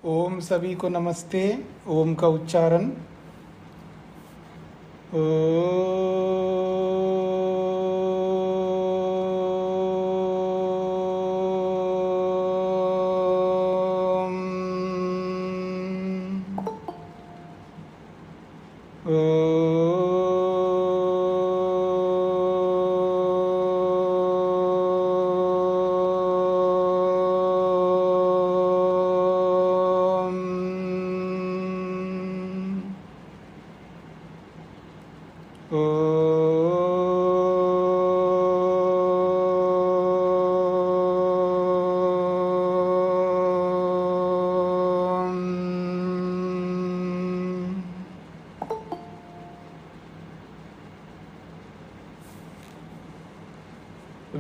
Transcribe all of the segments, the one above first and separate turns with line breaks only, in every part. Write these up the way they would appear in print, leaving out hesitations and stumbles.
ओम सभी को नमस्ते। ओम का उच्चारण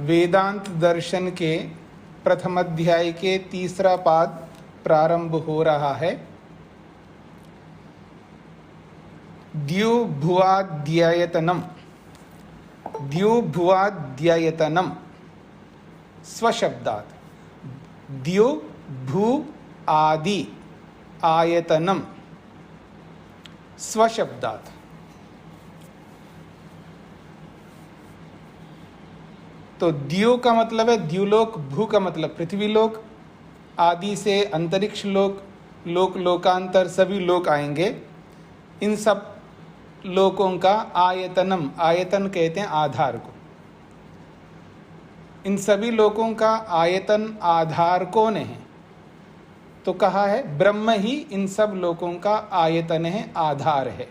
वेदांत दर्शन के प्रथम अध्याय के तीसरा पाद प्रारंभ हो रहा है। द्युभुवाद्ययतनम। द्युभुवाद्ययतनम स्वशब्दात्। द्यु भू आदि आयतनम स्वशब्दात्। तो द्यु का मतलब है द्युलोक, भू का मतलब पृथ्वीलोक, आदि से अंतरिक्ष लोक, लोक लोकांतर सभी लोक आएंगे। इन सब लोकों का आयतनम, आयतन कहते हैं आधार को। इन सभी लोकों का आयतन आधार कौन है? तो कहा है ब्रह्म ही इन सब लोकों का आयतन है, आधार है।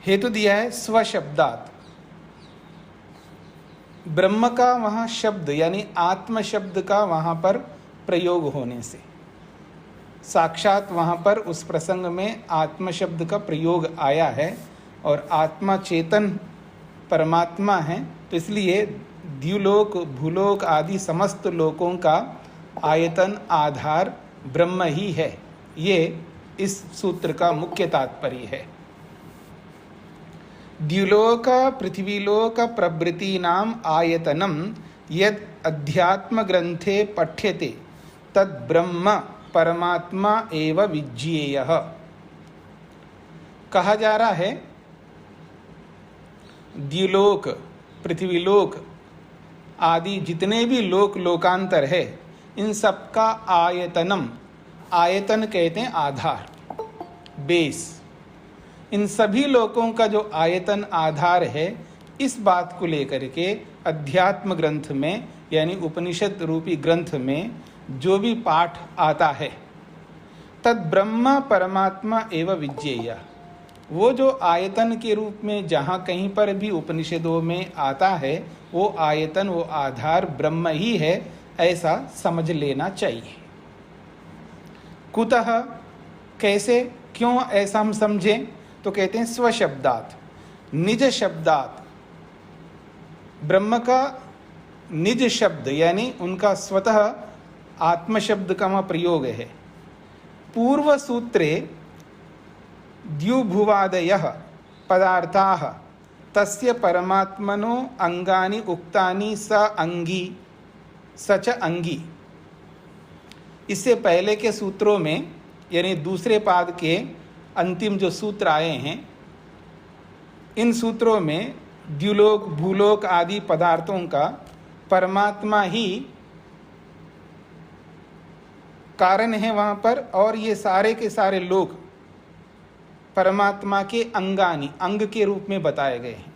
हेतु दिया है स्वशब्दात्। ब्रह्म का वहां शब्द यानी आत्म शब्द का वहां पर प्रयोग होने से, साक्षात वहां पर उस प्रसंग में आत्म शब्द का प्रयोग आया है और आत्मा चेतन परमात्मा है। तो इसलिए द्युलोक भूलोक आदि समस्त लोकों का आयतन आधार ब्रह्म ही है। ये इस सूत्र का मुख्य तात्पर्य है। द्युलोक पृथ्वीलोक प्रभृतीनाम आयतनम यद अध्यात्म ग्रंथे पठ्यते तद ब्रह्म परमात्मा एव विज्ञेयः। कहा जा रहा है द्युलोक पृथ्वीलोक आदि जितने भी लोक लोकांतर है, इन सब का आयतनम, आयतन कहते हैं आधार, बेस। इन सभी लोकों का जो आयतन आधार है, इस बात को लेकर के अध्यात्म ग्रंथ में यानी उपनिषद रूपी ग्रंथ में जो भी पाठ आता है, तद ब्रह्म परमात्मा एवं विज्ञेय। वो जो आयतन के रूप में जहाँ कहीं पर भी उपनिषदों में आता है, वो आयतन, वो आधार ब्रह्म ही है, ऐसा समझ लेना चाहिए। कुतः, कैसे, क्यों ऐसा हम समझें? तो कहते हैं स्वशब्दात्, निज शब्दात्। ब्रह्म का निज शब्द यानी उनका स्वतः आत्म शब्द का वहाँ प्रयोग है। पूर्व सूत्रे द्युभुवादयः पदार्थाः तस्य परमात्मनो अंगानि उक्तानि स अंगी सच अंगी। इससे पहले के सूत्रों में यानी दूसरे पाद के अंतिम जो सूत्र आए हैं, इन सूत्रों में द्युलोक भूलोक आदि पदार्थों का परमात्मा ही कारण है वहाँ पर, और ये सारे के सारे लोक परमात्मा के अंगानी, अंग के रूप में बताए गए हैं।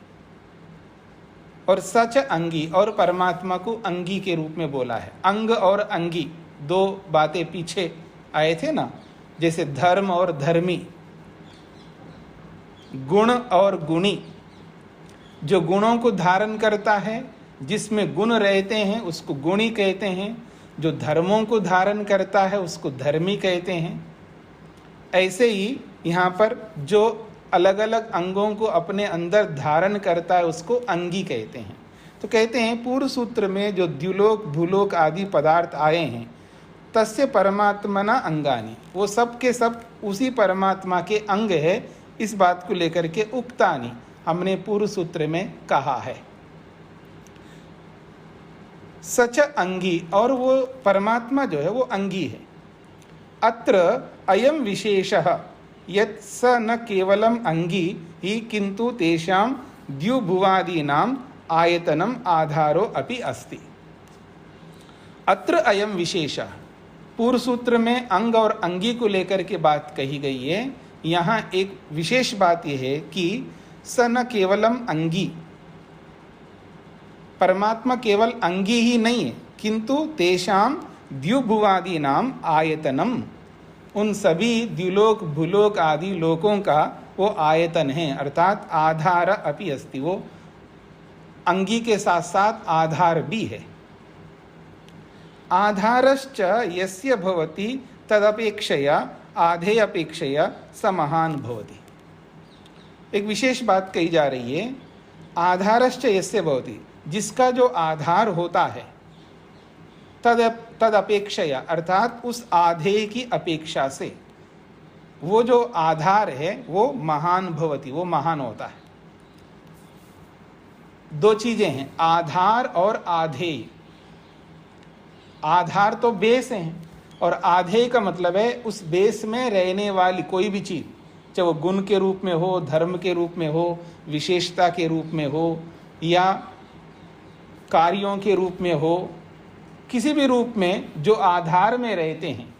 और सच अंगी, और परमात्मा को अंगी के रूप में बोला है। अंग और अंगी दो बातें पीछे आए थे ना, जैसे धर्म और धर्मी, गुण और गुणी। जो गुणों को धारण करता है, जिसमें गुण रहते हैं, उसको गुणी कहते हैं। जो धर्मों को धारण करता है, उसको धर्मी कहते हैं। ऐसे ही यहाँ पर जो अलग अलग अंगों को अपने अंदर धारण करता है, उसको अंगी कहते हैं। तो कहते हैं पूर्व सूत्र में जो द्युलोक भूलोक आदि पदार्थ आए हैं, तस्य परमात्मना अंगानि, वो सब के सब उसी परमात्मा के अंग है। इस बात को लेकर के उक्तानि हमने पूर्व सूत्र में कहा है। सच अंगी, और वो परमात्मा जो है वो अंगी है। अत्र अयम विशेषः यत् स न केवलम अंगी ही किंतु तेषां द्युभुवादीनाम आयतनम आधारो अपि अस्ति। अत्र अयम विशेषः, पूर्व सूत्र में अंग और अंगी को लेकर के बात कही गई है। यहाँ एक विशेष बात यह है कि स न केवलम अंगी, परमात्मा केवल अंगी ही नहीं है, किंतु तेषाम द्युभुवादी नाम आयतनम, उन सभी द्युलोक भूलोक आदि लोकों का वो आयतन है, अर्थात आधार अपि अस्ति, वो अंगी के साथ साथ आधार भी है। आधारश्च यस्य भवति तदपेक्षया आधेय अपेक्षया स महान भवति। एक विशेष बात कही जा रही है, आधारश्च यस्य भवति, जिसका जो आधार होता है, तद अपेक्षया, अर्थात उस आधेय की अपेक्षा से वो जो आधार है वो महान भवति, वो महान होता है। दो चीजें हैं, आधार और आधेय। आधार तो बेस है, और आधेय का मतलब है उस बेस में रहने वाली कोई भी चीज, चाहे वो गुण के रूप में हो, धर्म के रूप में हो, विशेषता के रूप में हो, या कार्यों के रूप में हो, किसी भी रूप में जो आधार में रहते हैं,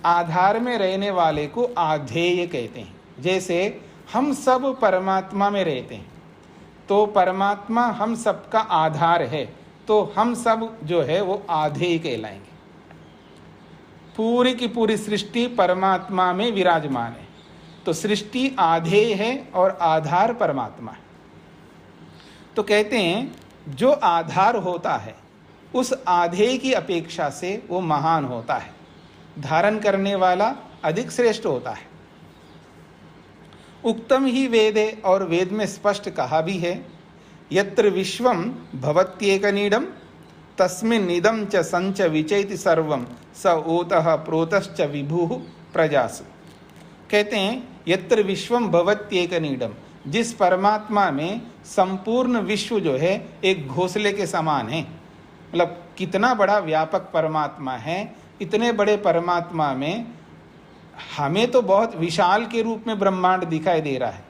आधार में रहने वाले को आधेय कहते हैं। जैसे हम सब परमात्मा में रहते हैं, तो परमात्मा हम सबका आधार है, तो हम सब जो है वो आधेय कहलाएंगे। पूरी की पूरी सृष्टि परमात्मा में विराजमान है, तो सृष्टि आधेय है और आधार परमात्मा है। तो कहते हैं जो आधार होता है उस आधेय की अपेक्षा से वो महान होता है, धारण करने वाला अधिक श्रेष्ठ होता है। उक्तम ही वेदे, और वेद में स्पष्ट कहा भी है, यत्र विश्वम भवत्येकनीडम तस्मिन् इदं च संच विचैति सर्वम स ओतः प्रोतश्च विभुः प्रजासु। कहते हैं यत्र विश्वम भवत्येकनीडम, जिस परमात्मा में संपूर्ण विश्व जो है एक घोंसले के समान है, मतलब कितना बड़ा व्यापक परमात्मा है। इतने बड़े परमात्मा में हमें तो बहुत विशाल के रूप में ब्रह्मांड दिखाई दे रहा है,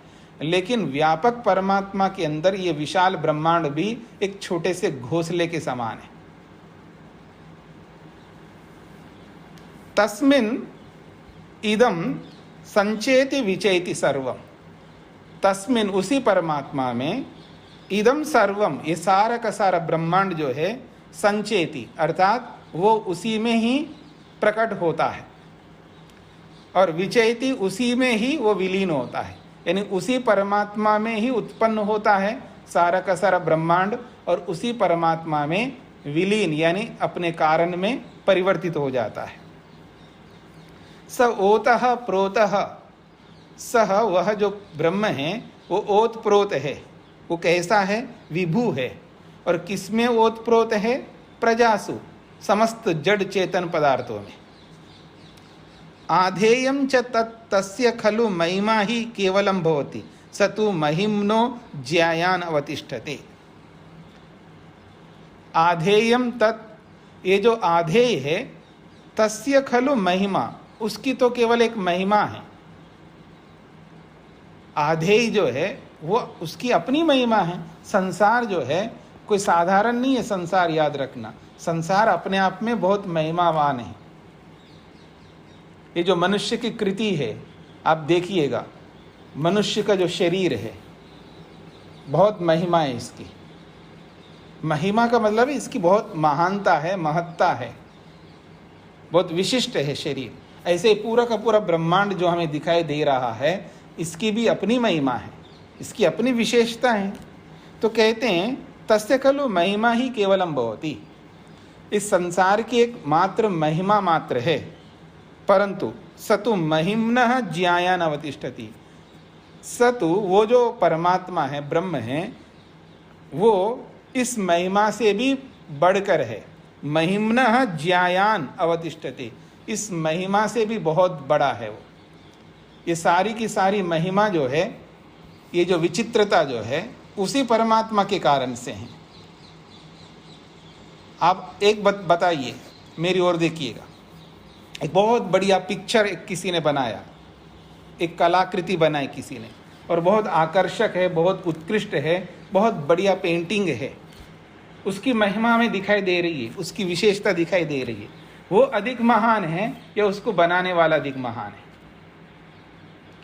लेकिन व्यापक परमात्मा के अंदर ये विशाल ब्रह्मांड भी एक छोटे से घोंसले के समान है। तस्मिन् इदं संचेति विचेति सर्वम, तस्मिन् उसी परमात्मा में, इदम सर्वम ये सारा का सारा ब्रह्मांड जो है, संचेति अर्थात वो उसी में ही प्रकट होता है, और विचेति उसी में ही वो विलीन होता है, यानी उसी परमात्मा में ही उत्पन्न होता है सारा का सारा ब्रह्मांड, और उसी परमात्मा में विलीन यानी अपने कारण में परिवर्तित हो जाता है। स ओतः प्रोतः, सह वह जो ब्रह्म है वो ओत प्रोत है। वो कैसा है? विभु है। और किसमें ओत प्रोत है? प्रजासु, समस्त जड़ चेतन पदार्थों में। आधेयं च तस्य खलु महिमा ही केवलम भवति स तु महिम्नो ज्यायान अवतिष्ठते। आधेयम तत्, ये जो आधेय है, तस्य खलु महिमा, उसकी तो केवल एक महिमा है। आधेय जो है वो उसकी अपनी महिमा है। संसार जो है कोई साधारण नहीं है, संसार याद रखना, संसार अपने आप में बहुत महिमावान है। ये जो मनुष्य की कृति है, आप देखिएगा, मनुष्य का जो शरीर है बहुत महिमा है इसकी। महिमा का मतलब इसकी बहुत महानता है, महत्ता है, बहुत विशिष्ट है शरीर। ऐसे पूरा का पूरा ब्रह्मांड जो हमें दिखाई दे रहा है, इसकी भी अपनी महिमा है, इसकी अपनी विशेषता है। तो कहते हैं तस्य खलु महिमा ही केवलम भवति, इस संसार की एक मात्र महिमा मात्र है, परंतु सतु महिम्नः ज्यायान अवतिष्ठति। सतु वो जो परमात्मा है, ब्रह्म है, वो इस महिमा से भी बढ़कर है। महिम्नः ज्यायान अवतिष्ठति, इस महिमा से भी बहुत बड़ा है वो। ये सारी की सारी महिमा जो है, ये जो विचित्रता जो है, उसी परमात्मा के कारण से है। आप एक बताइए, मेरी ओर देखिएगा। एक बहुत बढ़िया पिक्चर एक किसी ने बनाया, एक कलाकृति बनाई किसी ने, और बहुत आकर्षक है, बहुत उत्कृष्ट है, बहुत बढ़िया पेंटिंग है। उसकी महिमा हमें दिखाई दे रही है, उसकी विशेषता दिखाई दे रही है। वो अधिक महान है या उसको बनाने वाला अधिक महान है,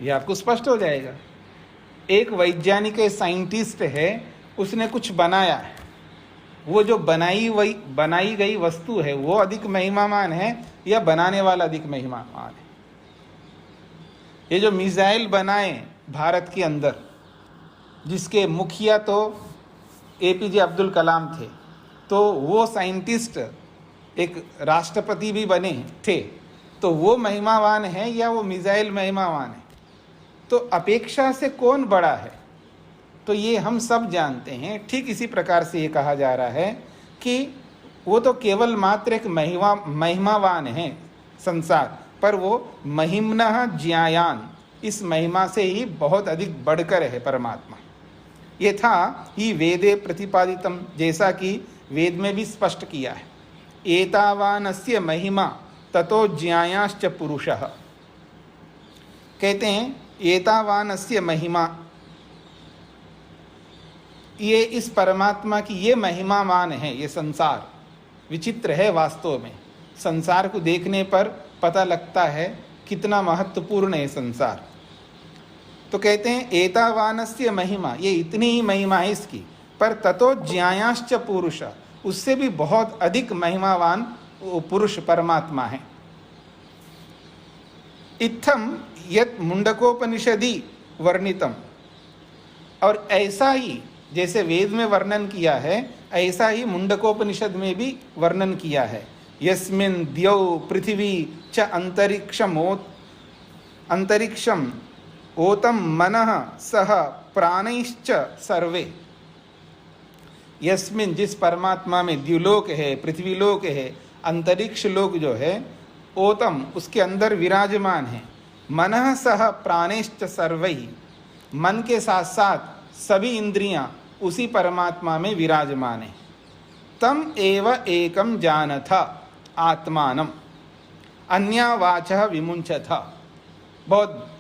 ये आपको स्पष्ट हो जाएगा। एक वैज्ञानिक साइंटिस्ट है, उसने कुछ बनाया है, वो जो बनाई गई वस्तु है वो अधिक महिमामान है या बनाने वाला अधिक महिमामान है। ये जो मिसाइल बनाए भारत के अंदर, जिसके मुखिया तो APJ अब्दुल कलाम थे, तो वो साइंटिस्ट एक राष्ट्रपति भी बने थे, तो वो महिमावान है या वो मिसाइल महिमावान है? तो अपेक्षा से कौन बड़ा है? तो ये हम सब जानते हैं। ठीक इसी प्रकार से ये कहा जा रहा है कि वो तो केवल मात्र एक महिमावान है संसार, पर वो महिम्नः ज्ञायान, इस महिमा से ही बहुत अधिक बढ़कर है परमात्मा। ये था ही वेदे प्रतिपादितम, जैसा कि वेद में भी स्पष्ट किया है। एतावानस्य महिमा ततो ज्ञायाश्च पुरुषः, कहते हैं एतावानस्य महिमा, ये इस परमात्मा की ये महिमामान है। ये संसार विचित्र है वास्तव में, संसार को देखने पर पता लगता है कितना महत्वपूर्ण है संसार। तो कहते हैं एतावानस्य महिमा, ये इतनी ही महिमा है इसकी, पर ततो ज्ञायाश्च पुरुष, उससे भी बहुत अधिक महिमावान पुरुष परमात्मा है। इत्थम यत् मुंडकोपनिषदि वर्णितम, और ऐसा ही जैसे वेद में वर्णन किया है, ऐसा ही मुंडकोपनिषद में भी वर्णन किया है। यस्मिन् द्यौ पृथिवी च अंतरिक्षम ओतम मनः सह प्राणैश्च सर्वे, यस्मिन्, जिस परमात्मा में द्युलोक है, पृथ्वीलोक है, अंतरिक्ष लोक जो है, ओतम, उसके अंदर विराजमान है, मनः सह प्राणैश्च सर्वैः, मन के साथ साथ सभी इंद्रियां उसी परमात्मा में विराजमान है। तम एव एकम जानथ आत्मानम अन्या वाचः विमुंचथ। बहुत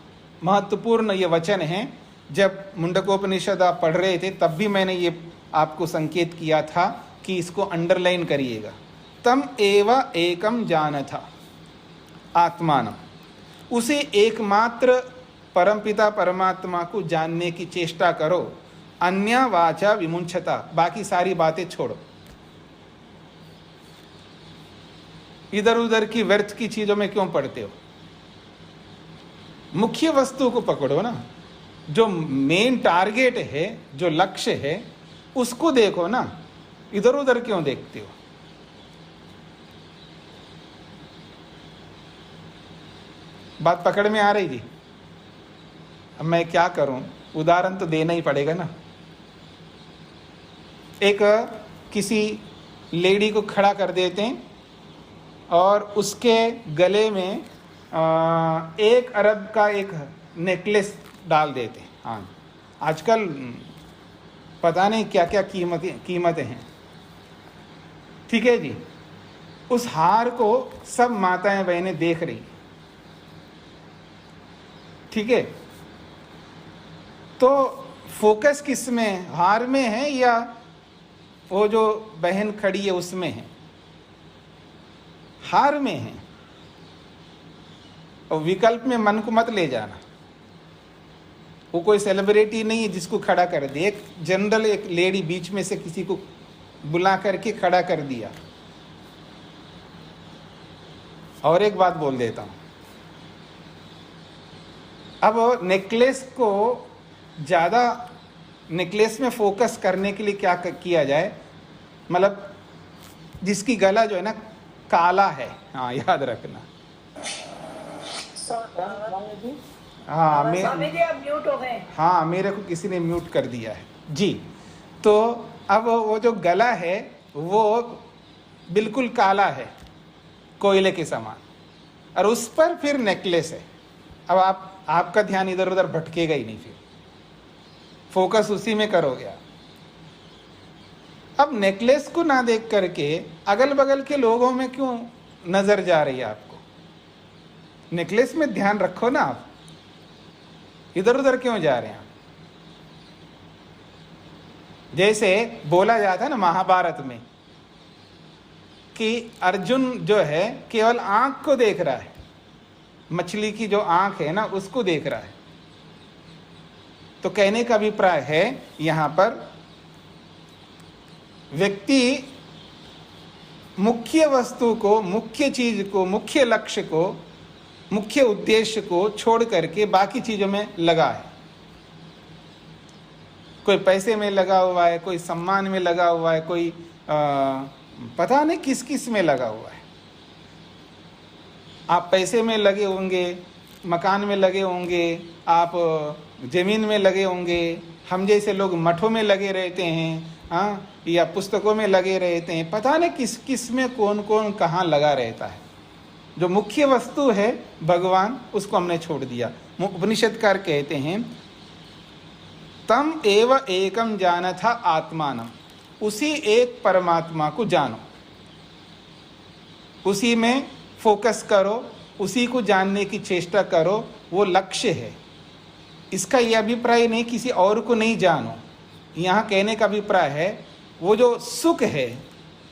महत्वपूर्ण ये वचन है। जब मुंडकोपनिषद आप पढ़ रहे थे तब भी मैंने ये आपको संकेत किया था कि इसको अंडरलाइन करिएगा। तम एव एकम जानथ आत्मानम, उसे एकमात्र परमपिता परमात्मा को जानने की चेष्टा करो। अन्या वाचा विमुंचता, बाकी सारी बातें छोड़ो, इधर उधर की व्यर्थ की चीजों में क्यों पड़ते हो? मुख्य वस्तु को पकड़ो ना, जो मेन टारगेट है, जो लक्ष्य है, उसको देखो ना, इधर उधर क्यों देखते हो? बात पकड़ में आ रही थी? अब मैं क्या करूं, उदाहरण तो देना ही पड़ेगा ना। एक किसी लेडी को खड़ा कर देते हैं और उसके गले में 1 अरब का एक नेकलेस डाल देते हैं। हाँ, आजकल पता नहीं क्या क्या कीमतें हैं। ठीक है जी, उस हार को सब माताएं बहनें देख रही, ठीक है, तो फोकस किस में, हार में है या वो जो बहन खड़ी है उसमें है? हार में है। और विकल्प में मन को मत ले जाना। वो कोई सेलिब्रिटी नहीं है जिसको खड़ा कर दे, एक जनरल एक लेडी बीच में से किसी को बुला करके खड़ा कर दिया। और एक बात बोल देता हूं, अब नेकलेस को ज़्यादा, नेकलेस में फोकस करने के लिए क्या किया जाए, मतलब जिसकी गला जो है ना काला है, हाँ याद रखना। हाँ म्यूट हो गए। हाँ, मेरे को किसी ने म्यूट कर दिया है जी। तो अब वो जो गला है वो बिल्कुल काला है, कोयले के समान, और उस पर फिर नेकलेस है। अब आपका ध्यान इधर उधर भटकेगा ही नहीं, फिर फोकस उसी में करोगे आप। अब नेकलेस को ना देख करके अगल बगल के लोगों में क्यों नजर जा रही है आपको? नेकलेस में ध्यान रखो ना, आप इधर उधर क्यों जा रहे हैं? जैसे बोला जाता है ना महाभारत में कि अर्जुन जो है केवल आंख को देख रहा है, मछली की जो आंख है ना उसको देख रहा है। तो कहने का अभिप्राय है यहां पर व्यक्ति मुख्य वस्तु को, मुख्य चीज को, मुख्य लक्ष्य को, मुख्य उद्देश्य को छोड़ करके बाकी चीजों में लगा है। कोई पैसे में लगा हुआ है, कोई सम्मान में लगा हुआ है, कोई पता नहीं किस किस में लगा हुआ है। आप पैसे में लगे होंगे, मकान में लगे होंगे, आप जमीन में लगे होंगे, हम जैसे लोग मठों में लगे रहते हैं, हाँ, या पुस्तकों में लगे रहते हैं। पता नहीं किस किस में कौन कौन कहाँ लगा रहता है। जो मुख्य वस्तु है भगवान, उसको हमने छोड़ दिया। उपनिषदकार कहते हैं तम एव एकम जानथा आत्मानम, उसी एक परमात्मा को जानो, उसी में फोकस करो, उसी को जानने की चेष्टा करो, वो लक्ष्य है। इसका यह अभिप्राय नहीं किसी और को नहीं जानो। यहाँ कहने का अभिप्राय है वो जो सुख है,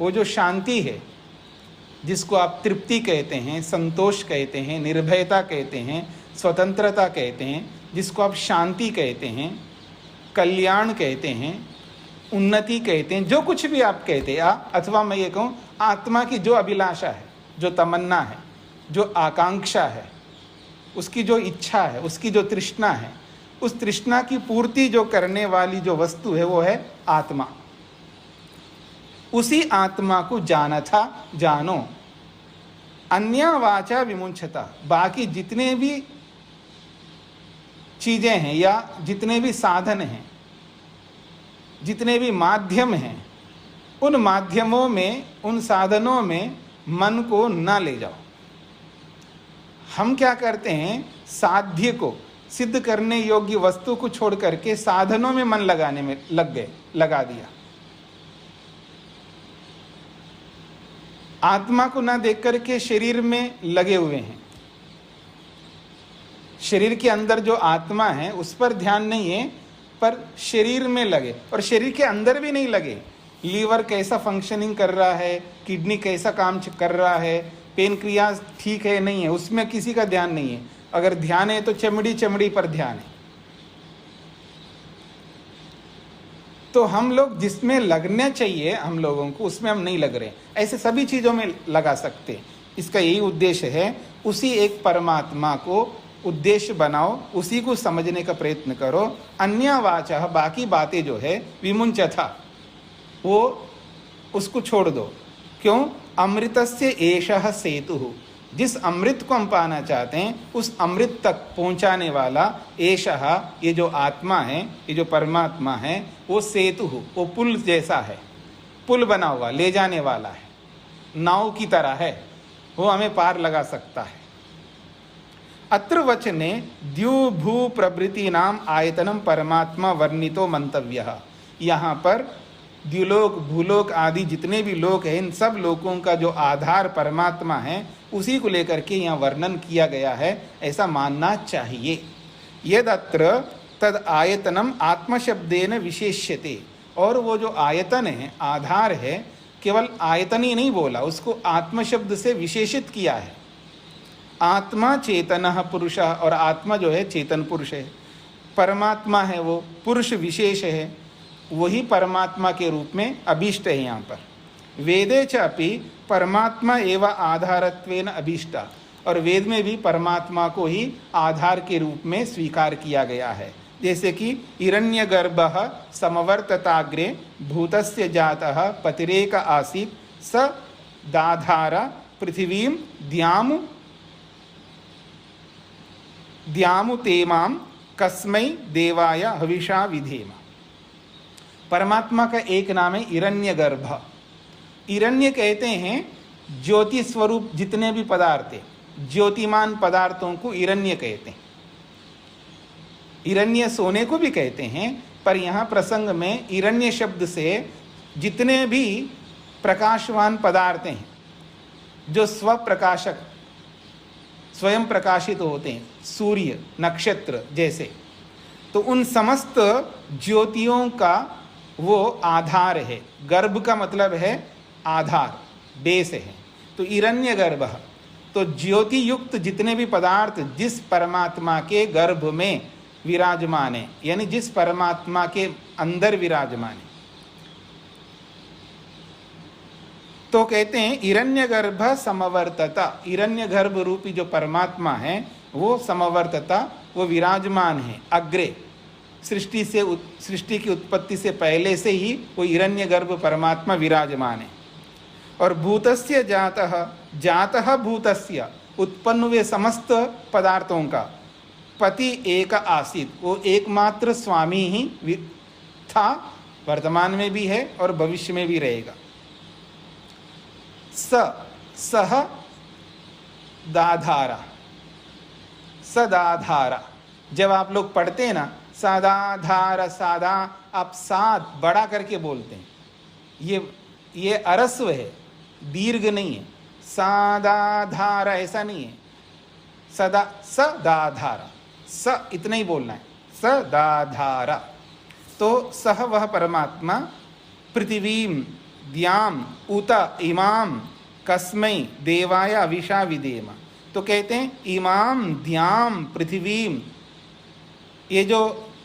वो जो शांति है, जिसको आप तृप्ति कहते हैं, संतोष कहते हैं, निर्भयता कहते हैं, स्वतंत्रता कहते हैं, जिसको आप शांति कहते हैं, कल्याण कहते हैं, उन्नति कहते हैं, जो कुछ भी आप कहते हैं, अथवा मैं ये कहूँ आत्मा की जो अभिलाषा है, जो तमन्ना है, जो आकांक्षा है, उसकी जो इच्छा है, उसकी जो तृष्णा है, उस तृष्णा की पूर्ति जो करने वाली जो वस्तु है वो है आत्मा। उसी आत्मा को जाना था, जानो। अन्य वाचा विमुंचता, बाकी जितने भी चीजें हैं या जितने भी साधन हैं, जितने भी माध्यम हैं, उन माध्यमों में, उन साधनों में मन को न ले जाओ। हम क्या करते हैं, साध्य को, सिद्ध करने योग्य वस्तु को छोड़ करके साधनों में मन लगाने में लगा दिया। आत्मा को ना देख करके शरीर में लगे हुए हैं। शरीर के अंदर जो आत्मा है उस पर ध्यान नहीं है, पर शरीर में लगे, और शरीर के अंदर भी नहीं लगे। लीवर कैसा फंक्शनिंग कर रहा है, किडनी कैसा काम कर रहा है, पेनक्रियाज ठीक है नहीं है, उसमें किसी का ध्यान नहीं है। अगर ध्यान है तो चमड़ी पर ध्यान है। तो हम लोग जिसमें लगना चाहिए हम लोगों को, उसमें हम नहीं लग रहे। ऐसे सभी चीज़ों में लगा सकते हैं। इसका यही उद्देश्य है, उसी एक परमात्मा को उद्देश्य बनाओ, उसी को समझने का प्रयत्न करो। अन्य वाचा, बाकी बातें जो है विमुंचथा, वो उसको छोड़ दो। क्यों? अमृतस्य एषः सेतुः, जिस अमृत को हम पाना चाहते हैं उस अमृत तक पहुंचाने वाला एषः, ये जो आत्मा है, ये जो परमात्मा है, वो सेतु, वो पुल जैसा है, पुल बना हुआ, ले जाने वाला है, नाव की तरह है, वो हमें पार लगा सकता है। अत्र वचने द्यू भू प्रभृति नाम आयतनम परमात्मा वर्णितो मंतव्यः। यहाँ पर द्युलोक भूलोक आदि जितने भी लोक हैं, इन सब लोकों का जो आधार परमात्मा है, उसी को लेकर के यहाँ वर्णन किया गया है, ऐसा मानना चाहिए। यद अत्र तद आयतनम आत्मशब्देन विशेष्यते, और वो जो आयतन है, आधार है, केवल आयतन ही नहीं बोला, उसको आत्मशब्द से विशेषित किया है। आत्मा चेतनः पुरुषः, और आत्मा जो है चेतन पुरुष है, परमात्मा है वो पुरुष विशेष है, वही परमात्मा के रूप में अभीष्ट है। यहाँ पर वेदे च अपि परमात्मा एवं आधारत्वेन अभीष्टा, और वेद में भी परमात्मा को ही आधार के रूप में स्वीकार किया गया है। जैसे कि हिरण्यगर्भः समवर्तताग्रे भूतस्य जातः पतिरेक आसीत् स दाधार पृथिवीं द्यामु तेमां कस्मै देवाय हविषा विधेम। परमात्मा का एक नाम है हिरण्यगर्भ। हिरण्य कहते हैं ज्योति स्वरूप जितने भी पदार्थ हैं, ज्योतिमान पदार्थों को हिरण्य कहते हैं। हिरण्य सोने को भी कहते हैं, पर यहाँ प्रसंग में हिरण्य शब्द से जितने भी प्रकाशवान पदार्थ हैं, जो स्वप्रकाशक स्वयं प्रकाशित होते हैं, सूर्य, नक्षत्र जैसे, तो उन समस्त ज्योतियों का वो आधार है। गर्भ का मतलब है आधार, बेस है। तो हिरण्यगर्भ, तो ज्योति युक्त जितने भी पदार्थ जिस परमात्मा के गर्भ में विराजमान है, यानी जिस परमात्मा के अंदर विराजमान है, तो कहते हैं हिरण्यगर्भ समवर्तता। हिरण्यगर्भ रूपी जो परमात्मा है वो समवर्तता, वो विराजमान है अग्रे। सृष्टि की उत्पत्ति से पहले से ही वो हिरण्यगर्भ परमात्मा विराजमान है। और भूतस्य जातः, जातः भूतस्य, उत्पन्न हुए समस्त पदार्थों का पति एक आसीत, वो एकमात्र स्वामी ही था, वर्तमान में भी है और भविष्य में भी रहेगा। सह दाधारा, सदाधारा, जब आप लोग पढ़ते हैं ना सदाधार, सादा, आप साद बड़ा करके बोलते हैं, ये अरस्व है, दीर्घ नहीं है। सादाधारा ऐसा नहीं है, सदा, सदाधारा, स इतना ही बोलना है, सदाधारा। तो सह वह परमात्मा पृथिवीम द्याम उत इमाम कस्मै देवाय अविशा विदेम। तो कहते हैं इमाम द्याम पृथिवीम, ये जो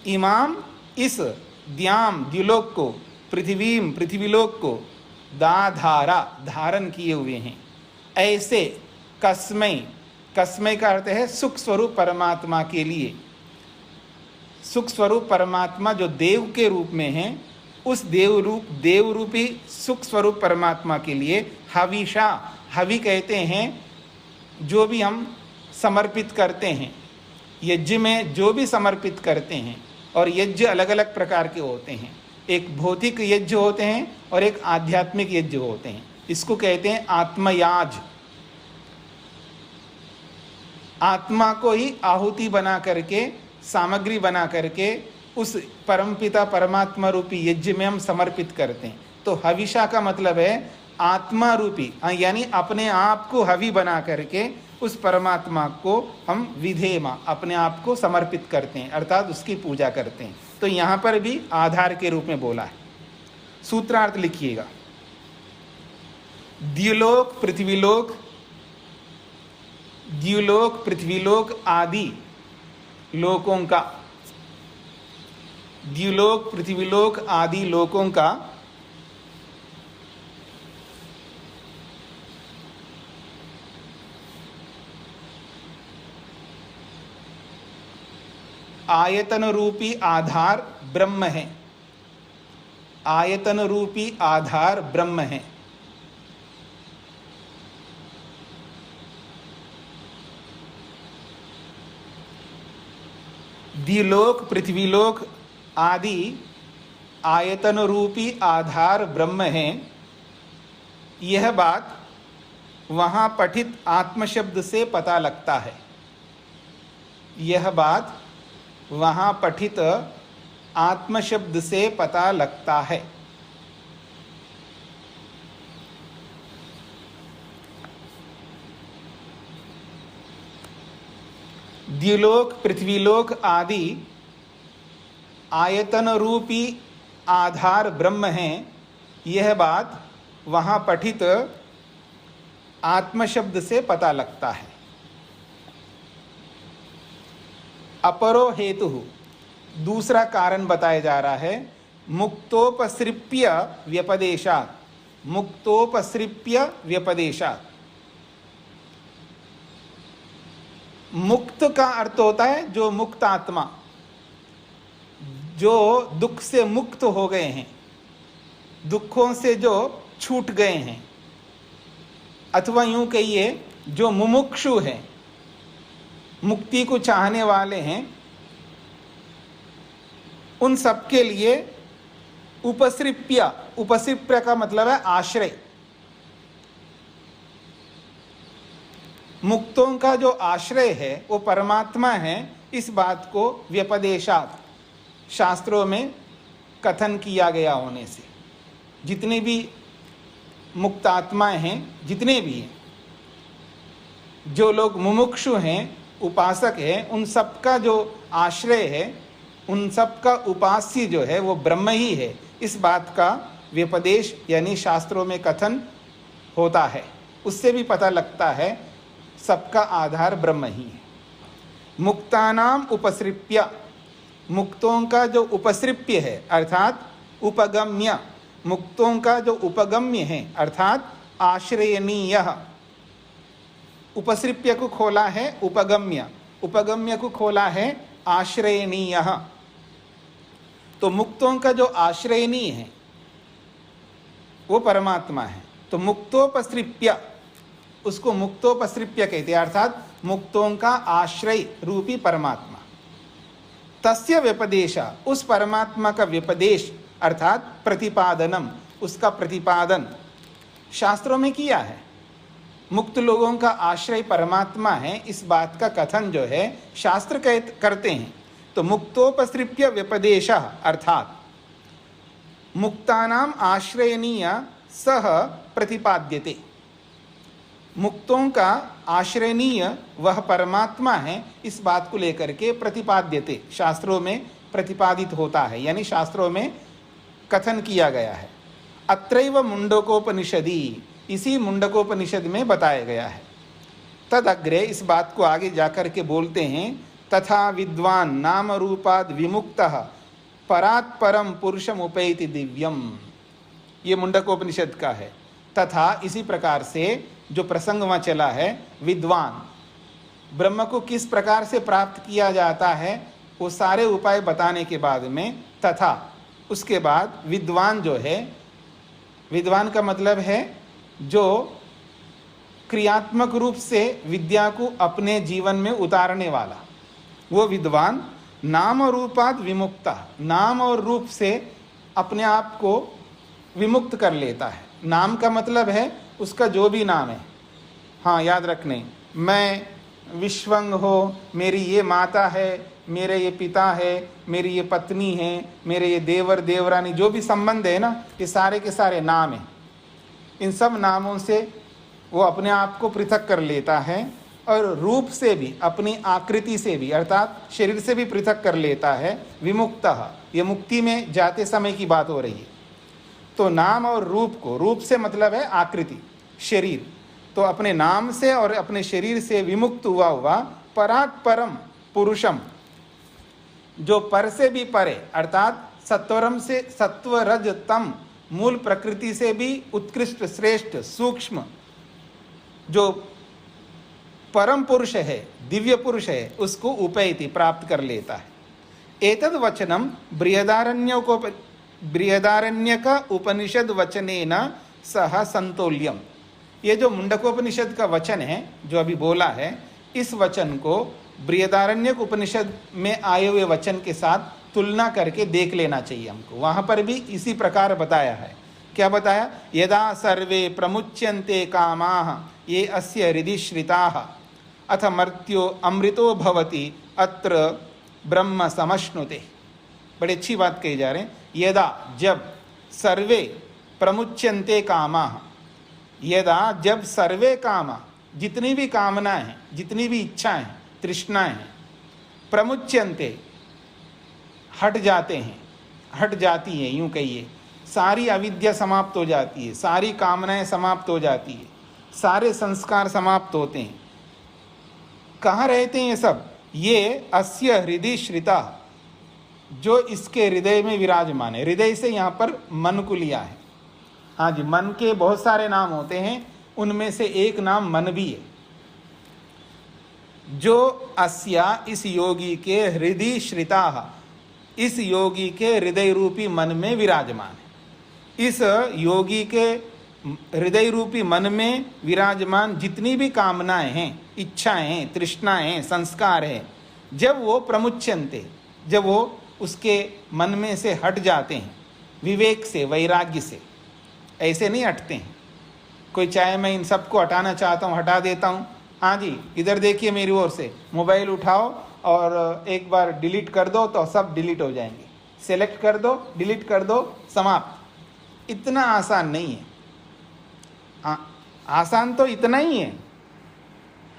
इमाम, इस द्याम द्युलोक को, पृथिवीम पृथ्वीलोक को, दाधारा धारण किए हुए हैं। ऐसे कस्मै, कस्मै का अर्थ है सुख स्वरूप परमात्मा के लिए। सुख स्वरूप परमात्मा जो देव के रूप में है, उस देव रूपी सुख स्वरूप परमात्मा के लिए हविषा, हवि कहते हैं जो भी हम समर्पित करते हैं, यज्ञ में जो भी समर्पित करते हैं। और यज्ञ अलग अलग प्रकार के होते हैं, एक भौतिक यज्ञ होते हैं और एक आध्यात्मिक यज्ञ होते हैं। इसको कहते हैं आत्मयाज। आत्मा को ही आहुति बना करके, सामग्री बना करके उस परमपिता परमात्मा रूपी यज्ञ में हम समर्पित करते हैं। तो हविषा का मतलब है आत्मा रूपी, यानी अपने आप को हवि बना करके उस परमात्मा को हम विधेमा, अपने आप को समर्पित करते हैं, अर्थात उसकी पूजा करते हैं। तो यहाँ पर भी आधार के रूप में बोला है। सूत्रार्थ लिखिएगा, द्युलोक पृथ्वीलोक, द्युलोक पृथ्वीलोक आदि लोकों का, द्युलोक पृथ्वीलोक आदि लोकों का आयतन रूपी आधार ब्रह्म है। आयतन रूपी आधार ब्रह्म है। द्युलोक पृथ्वीलोक आदि आयतन रूपी आधार ब्रह्म है। यह बात वहाँ पठित आत्म शब्द से पता लगता है। यह बात वहाँ पठित आत्म शब्द से पता लगता है। द्युलोक पृथ्वीलोक आदि आयतन रूपी आधार ब्रह्म है। यह बात वहाँ पठित आत्म शब्द से पता लगता है। अपरो हेतु, दूसरा कारण बताया जा रहा है, मुक्तोपसृप्य व्यपदेशात्। मुक्तोपसृप्य व्यपदेशात्, मुक्त का अर्थ होता है जो मुक्त आत्मा, जो दुख से मुक्त हो गए हैं, दुखों से जो छूट गए हैं, अथवा यूं कहिए जो मुमुक्षु हैं, मुक्ति को चाहने वाले हैं, उन सबके लिए उपसृप्य, उपसृप्य का मतलब है आश्रय। मुक्तों का जो आश्रय है वो परमात्मा है। इस बात को व्यपदेशात्, शास्त्रों में कथन किया गया होने से, जितने भी मुक्त आत्माएं हैं, जितने भी हैं, जो लोग मुमुक्षु हैं, उपासक हैं, उन सबका जो आश्रय है, उन सबका उपास्य जो है वो ब्रह्म ही है, इस बात का व्यपदेश यानी शास्त्रों में कथन होता है। उससे भी पता लगता है सबका आधार ब्रह्म ही है। मुक्तानाम उपसृप्य, मुक्तों का जो उपसृप्य है अर्थात उपगम्य, मुक्तों का जो उपगम्य है अर्थात आश्रयनीय, उपसृप्य को खोला है उपगम्य, उपगम्य को खोला है आश्रयनीय। तो मुक्तों का जो आश्रयनीय है वो परमात्मा है। तो मुक्तोपसृप्य, उसको मुक्तोपसृप्य कहते हैं, अर्थात मुक्तों का आश्रय रूपी परमात्मा। तस्य व्यपदेशा, उस परमात्मा का व्यपदेश अर्थात प्रतिपादनम, उसका प्रतिपादन शास्त्रों में किया है। मुक्त लोगों का आश्रय परमात्मा है, इस बात का कथन जो है शास्त्र करते हैं। तो मुक्तोपसृप्य व्यपदेश अर्थात मुक्तानाम आश्रयनीय सह प्रतिपाद्यते, मुक्तों का आश्रयनीय वह परमात्मा है, इस बात को लेकर के प्रतिपाद्यते, शास्त्रों में प्रतिपादित होता है, यानी शास्त्रों में कथन किया गया है। अत्रैव मुंडकोपनिषदि, इसी मुंडकोपनिषद में बताया गया है। तद अग्रे, इस बात को आगे जाकर के बोलते हैं, तथा विद्वान नाम रूपाद विमुक्तः परात् परम पुरुषम उपैति दिव्यम, ये मुंडकोपनिषद का है। तथा इसी प्रकार से जो प्रसंग वहाँ चला है, विद्वान ब्रह्म को किस प्रकार से प्राप्त किया जाता है वो सारे उपाय बताने के बाद में, तथा उसके बाद विद्वान जो है, विद्वान का मतलब है जो क्रियात्मक रूप से विद्या को अपने जीवन में उतारने वाला, वो विद्वान नाम और रूपाद विमुक्ता, नाम और रूप से अपने आप को विमुक्त कर लेता है। नाम का मतलब है उसका जो भी नाम है, हाँ याद रखने, मैं विश्वंग हो, मेरी ये माता है, मेरे ये पिता है, मेरी ये पत्नी है, मेरे ये देवर देवरानी, जो भी संबंध है ना, ये सारे के सारे नाम हैं। इन सब नामों से वो अपने आप को पृथक कर लेता है और रूप से भी, अपनी आकृति से भी अर्थात शरीर से भी पृथक कर लेता है। विमुक्तः, ये मुक्ति में जाते समय की बात हो रही है। तो नाम और रूप को, रूप से मतलब है आकृति, शरीर, तो अपने नाम से और अपने शरीर से विमुक्त हुआ परात् परम पुरुषम, जो पर से भी परे अर्थात सत्वरम से सत्व रज तम, मूल प्रकृति से भी उत्कृष्ट श्रेष्ठ सूक्ष्म जो परम पुरुष है, दिव्य पुरुष है, उसको उपैति प्राप्त कर लेता है। एतद वचनम बृहदारण्यक उपनिषद वचनेन सह संतोल्यम, ये जो मुंडकोपनिषद का वचन है जो अभी बोला है, इस वचन को बृहदारण्यक उपनिषद में आए हुए वचन के साथ तुलना करके देख लेना चाहिए हमको। वहाँ पर भी इसी प्रकार बताया है। क्या बताया? यदा सर्वे प्रमुच्यन्ते कामाः ये अस्य हृदि श्रिताः अथ मर्त्यो अमृतो भवति अत्र ब्रह्म समश्नुते। बड़ी अच्छी बात कही जा रहे हैं। यदा, जब, सर्वे प्रमुच्यन्ते कामाः, यदा जब सर्वे कामा, जितनी भी कामनाएं हैं, जितनी भी इच्छाएं हैं, तृष्णाएं हैं, प्रमुच्यन्ते हट जाते हैं, हट जाती है, यूं कहिए सारी अविद्या समाप्त हो जाती है, सारी कामनाएं समाप्त हो जाती है, सारे संस्कार समाप्त होते हैं। कहाँ रहते हैं ये सब? ये अस्य हृदय श्रिता, जो इसके हृदय में विराजमान है। हृदय से यहाँ पर मन को लिया है। हाँ जी, मन के बहुत सारे नाम होते हैं, उनमें से एक नाम मन भी है। जो अस्या, इस योगी के हृदय श्रिता, इस योगी के हृदय रूपी मन में विराजमान है। इस योगी के हृदय रूपी मन में विराजमान जितनी भी कामनाएं हैं, इच्छाएं हैं, तृष्णाएं हैं, संस्कार हैं, जब वो प्रमुच्यन्ते, जब वो उसके मन में से हट जाते हैं, विवेक से, वैराग्य से, ऐसे नहीं हटते हैं। कोई चाहे मैं इन सबको हटाना चाहता हूँ, हटा देता हूँ, हाँ जी इधर देखिए मेरी ओर से, मोबाइल उठाओ और एक बार डिलीट कर दो तो सब डिलीट हो जाएंगे, सेलेक्ट कर दो, डिलीट कर दो, समाप्त। इतना आसान नहीं है। आसान तो इतना ही है,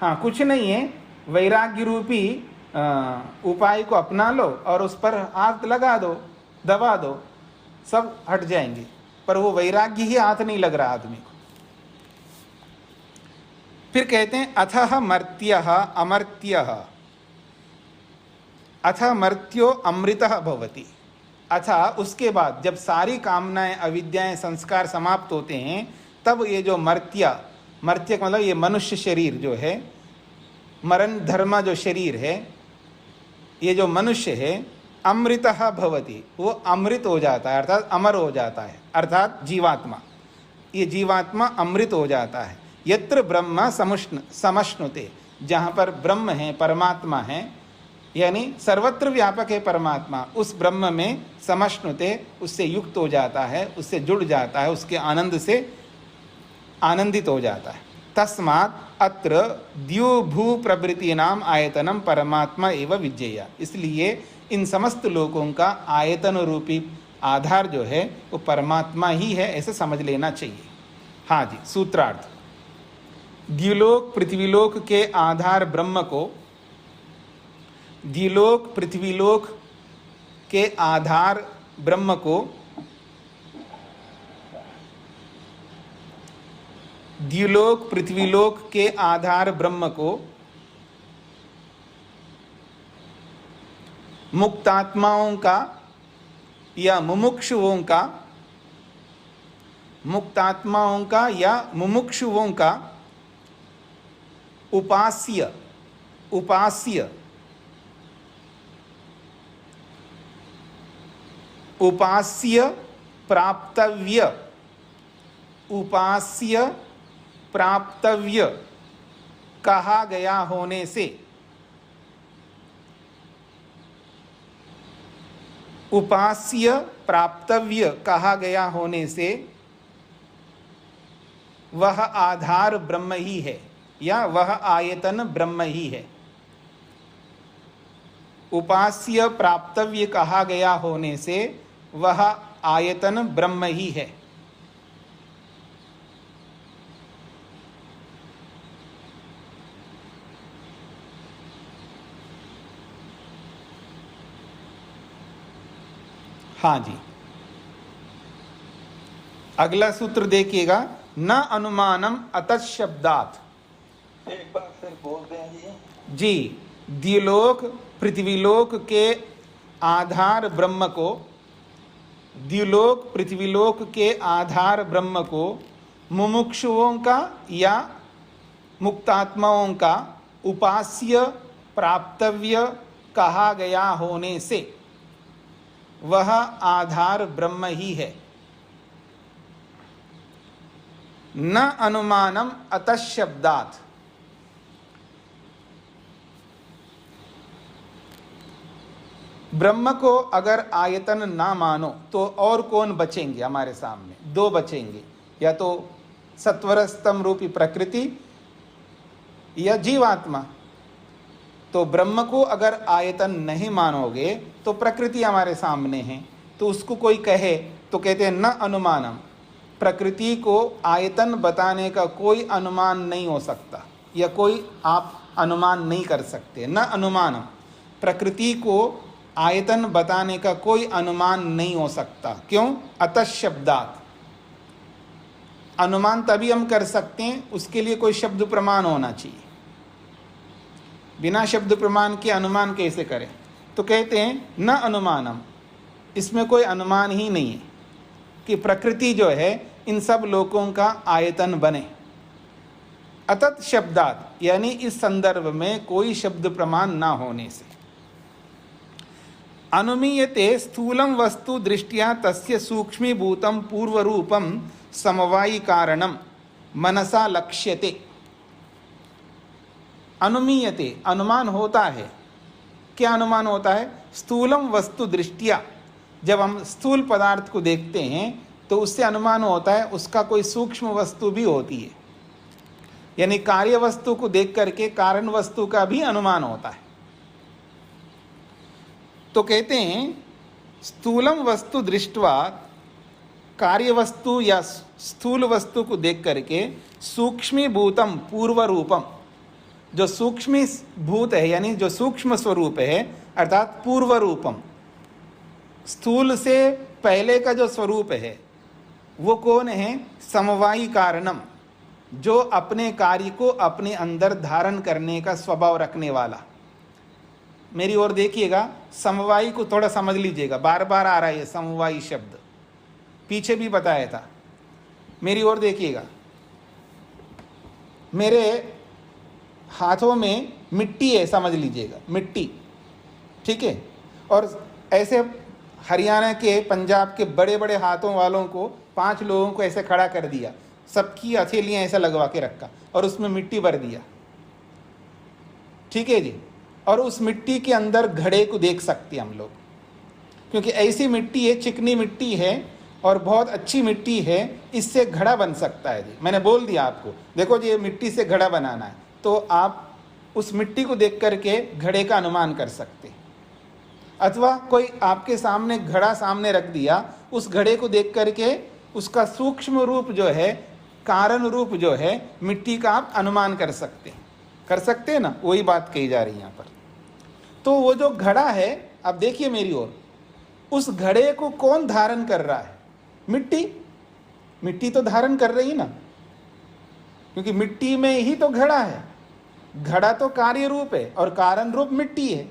हाँ कुछ नहीं है, वैराग्य रूपी उपाय को अपना लो और उस पर हाथ लगा दो, दबा दो, सब हट जाएंगे। पर वो वैराग्य ही हाथ नहीं लग रहा आदमी को। फिर कहते हैं अथः मर्त्यः अमर्त्यः, अथ मर्त्यो अमृतः भवति। अथा उसके बाद जब सारी कामनाएं अविद्याएं संस्कार समाप्त होते हैं, तब ये जो मर्त्य, मर्त्य का मतलब ये मनुष्य शरीर जो है, मरण धर्म जो शरीर है, ये जो मनुष्य है, अमृतः भवति, वो अमृत हो जाता है, अर्थात अमर हो जाता है, अर्थात जीवात्मा, ये जीवात्मा अमृत हो जाता है। यत्र ब्रह्म समश्नुते, जहाँ पर ब्रह्म है, परमात्मा है, यानी सर्वत्र व्यापक है परमात्मा, उस ब्रह्म में समश्नुते, उससे युक्त हो जाता है, उससे जुड़ जाता है, उसके आनंद से आनंदित हो जाता है। तस्मात् अत्र द्युभू प्रभृति नाम आयतनम परमात्मा एवं विज्ञेया, इसलिए इन समस्त लोकों का आयतन रूपी आधार जो है वो परमात्मा ही है, ऐसे समझ लेना चाहिए। हाँ जी, सूत्रार्थ। द्युलोक पृथ्वीलोक के आधार ब्रह्म को, द्युलोक पृथ्वीलोक के आधार ब्रह्म को, द्युलोक पृथ्वीलोक के आधार ब्रह्म को मुक्तात्माओं का या मुमुक्षुओं का, मुक्तात्माओं का या मुमुक्षुओं का उपास्य, उपास्य, उपास्य प्राप्तव्य, उपास्य प्राप्तव्य कहा गया होने से, उपास्य प्राप्तव्य कहा गया होने से वह आधार ब्रह्म ही है या वह आयतन ब्रह्म ही है। उपास्य प्राप्तव्य कहा गया होने से वह आयतन ब्रह्म ही है। हाँ जी, अगला सूत्र देखिएगा, न अनुमानम अतः शब्दात्।
एक बार फिर बोल दें
जी। द्युलोक पृथ्वीलोक के आधार ब्रह्म को, द्युलोक पृथ्वीलोक के आधार ब्रह्म को मुमुक्षुओं का या मुक्तात्माओं का उपास्य प्राप्तव्य कहा गया होने से वह आधार ब्रह्म ही है। न अनुमानम अतः शब्दात्, ब्रह्म को अगर आयतन ना मानो तो और कौन बचेंगे हमारे सामने? दो बचेंगे, या तो सत्वरस्तम रूपी प्रकृति या जीवात्मा। तो ब्रह्म को अगर आयतन नहीं मानोगे तो प्रकृति हमारे सामने है, तो उसको कोई कहे तो कहते हैं न अनुमानम, प्रकृति को आयतन बताने का कोई अनुमान नहीं हो सकता, या कोई आप अनुमान नहीं कर सकते। न अनुमानम, प्रकृति को आयतन बताने का कोई अनुमान नहीं हो सकता। क्यों? अतः शब्दात्, अनुमान तभी हम कर सकते हैं, उसके लिए कोई शब्द प्रमाण होना चाहिए। बिना शब्द प्रमाण के अनुमान कैसे करें? तो कहते हैं न अनुमानम, इसमें कोई अनुमान ही नहीं है कि प्रकृति जो है इन सब लोकों का आयतन बने। अतत शब्दात, यानी इस संदर्भ में कोई शब्द प्रमाण ना होने से। अनुमीयते स्थूलम वस्तु दृष्टिया तस्य सूक्ष्मीभूतम पूर्वरूपम समवायी कारणम मनसा लक्ष्यते। अनुमीयते, अनुमान होता है। क्या अनुमान होता है? स्थूलम वस्तु दृष्टिया, जब हम स्थूल पदार्थ को देखते हैं तो उससे अनुमान होता है उसका कोई सूक्ष्म वस्तु भी होती है, यानी कार्य वस्तु को देख करके कारण वस्तु का भी अनुमान होता है। तो कहते हैं स्थूलम वस्तु दृष्ट्वा कार्य वस्तु या स्थूल वस्तु को देख करके सूक्ष्मीभूतम पूर्व रूपम, जो सूक्ष्म भूत है यानी जो सूक्ष्म स्वरूप है अर्थात पूर्व रूपम, स्थूल से पहले का जो स्वरूप है वो कौन है? समवायी कारणम, जो अपने कार्य को अपने अंदर धारण करने का स्वभाव रखने वाला। मेरी ओर देखिएगा, समवायी को थोड़ा समझ लीजिएगा, बार बार आ रहा है समवायी शब्द, पीछे भी बताया था। मेरी ओर देखिएगा, मेरे हाथों में मिट्टी है, समझ लीजिएगा मिट्टी, ठीक है। और ऐसे हरियाणा के पंजाब के बड़े बड़े हाथों वालों को 5 लोगों को ऐसे खड़ा कर दिया, सबकी हथेलियां ऐसा लगवा के रखा और उसमें मिट्टी भर दिया, ठीक है जी। और उस मिट्टी के अंदर घड़े को देख सकते हैं हम लोग, क्योंकि ऐसी मिट्टी है, चिकनी मिट्टी है और बहुत अच्छी मिट्टी है, इससे घड़ा बन सकता है जी। मैंने बोल दिया आपको, देखो जी ये मिट्टी से घड़ा बनाना है, तो आप उस मिट्टी को देख करके घड़े का अनुमान कर सकते हैं। अथवा कोई आपके सामने घड़ा सामने रख दिया, उस घड़े को देख करके उसका सूक्ष्म रूप जो है, कारण रूप जो है मिट्टी का आप अनुमान कर सकते हैं ना, वही बात कही जा रही है यहाँ पर। तो वो जो घड़ा है, अब देखिए मेरी ओर, उस घड़े को कौन धारण कर रहा है? मिट्टी तो धारण कर रही ना, क्योंकि मिट्टी में ही तो घड़ा है। घड़ा तो कार्य रूप है और कारण रूप मिट्टी है,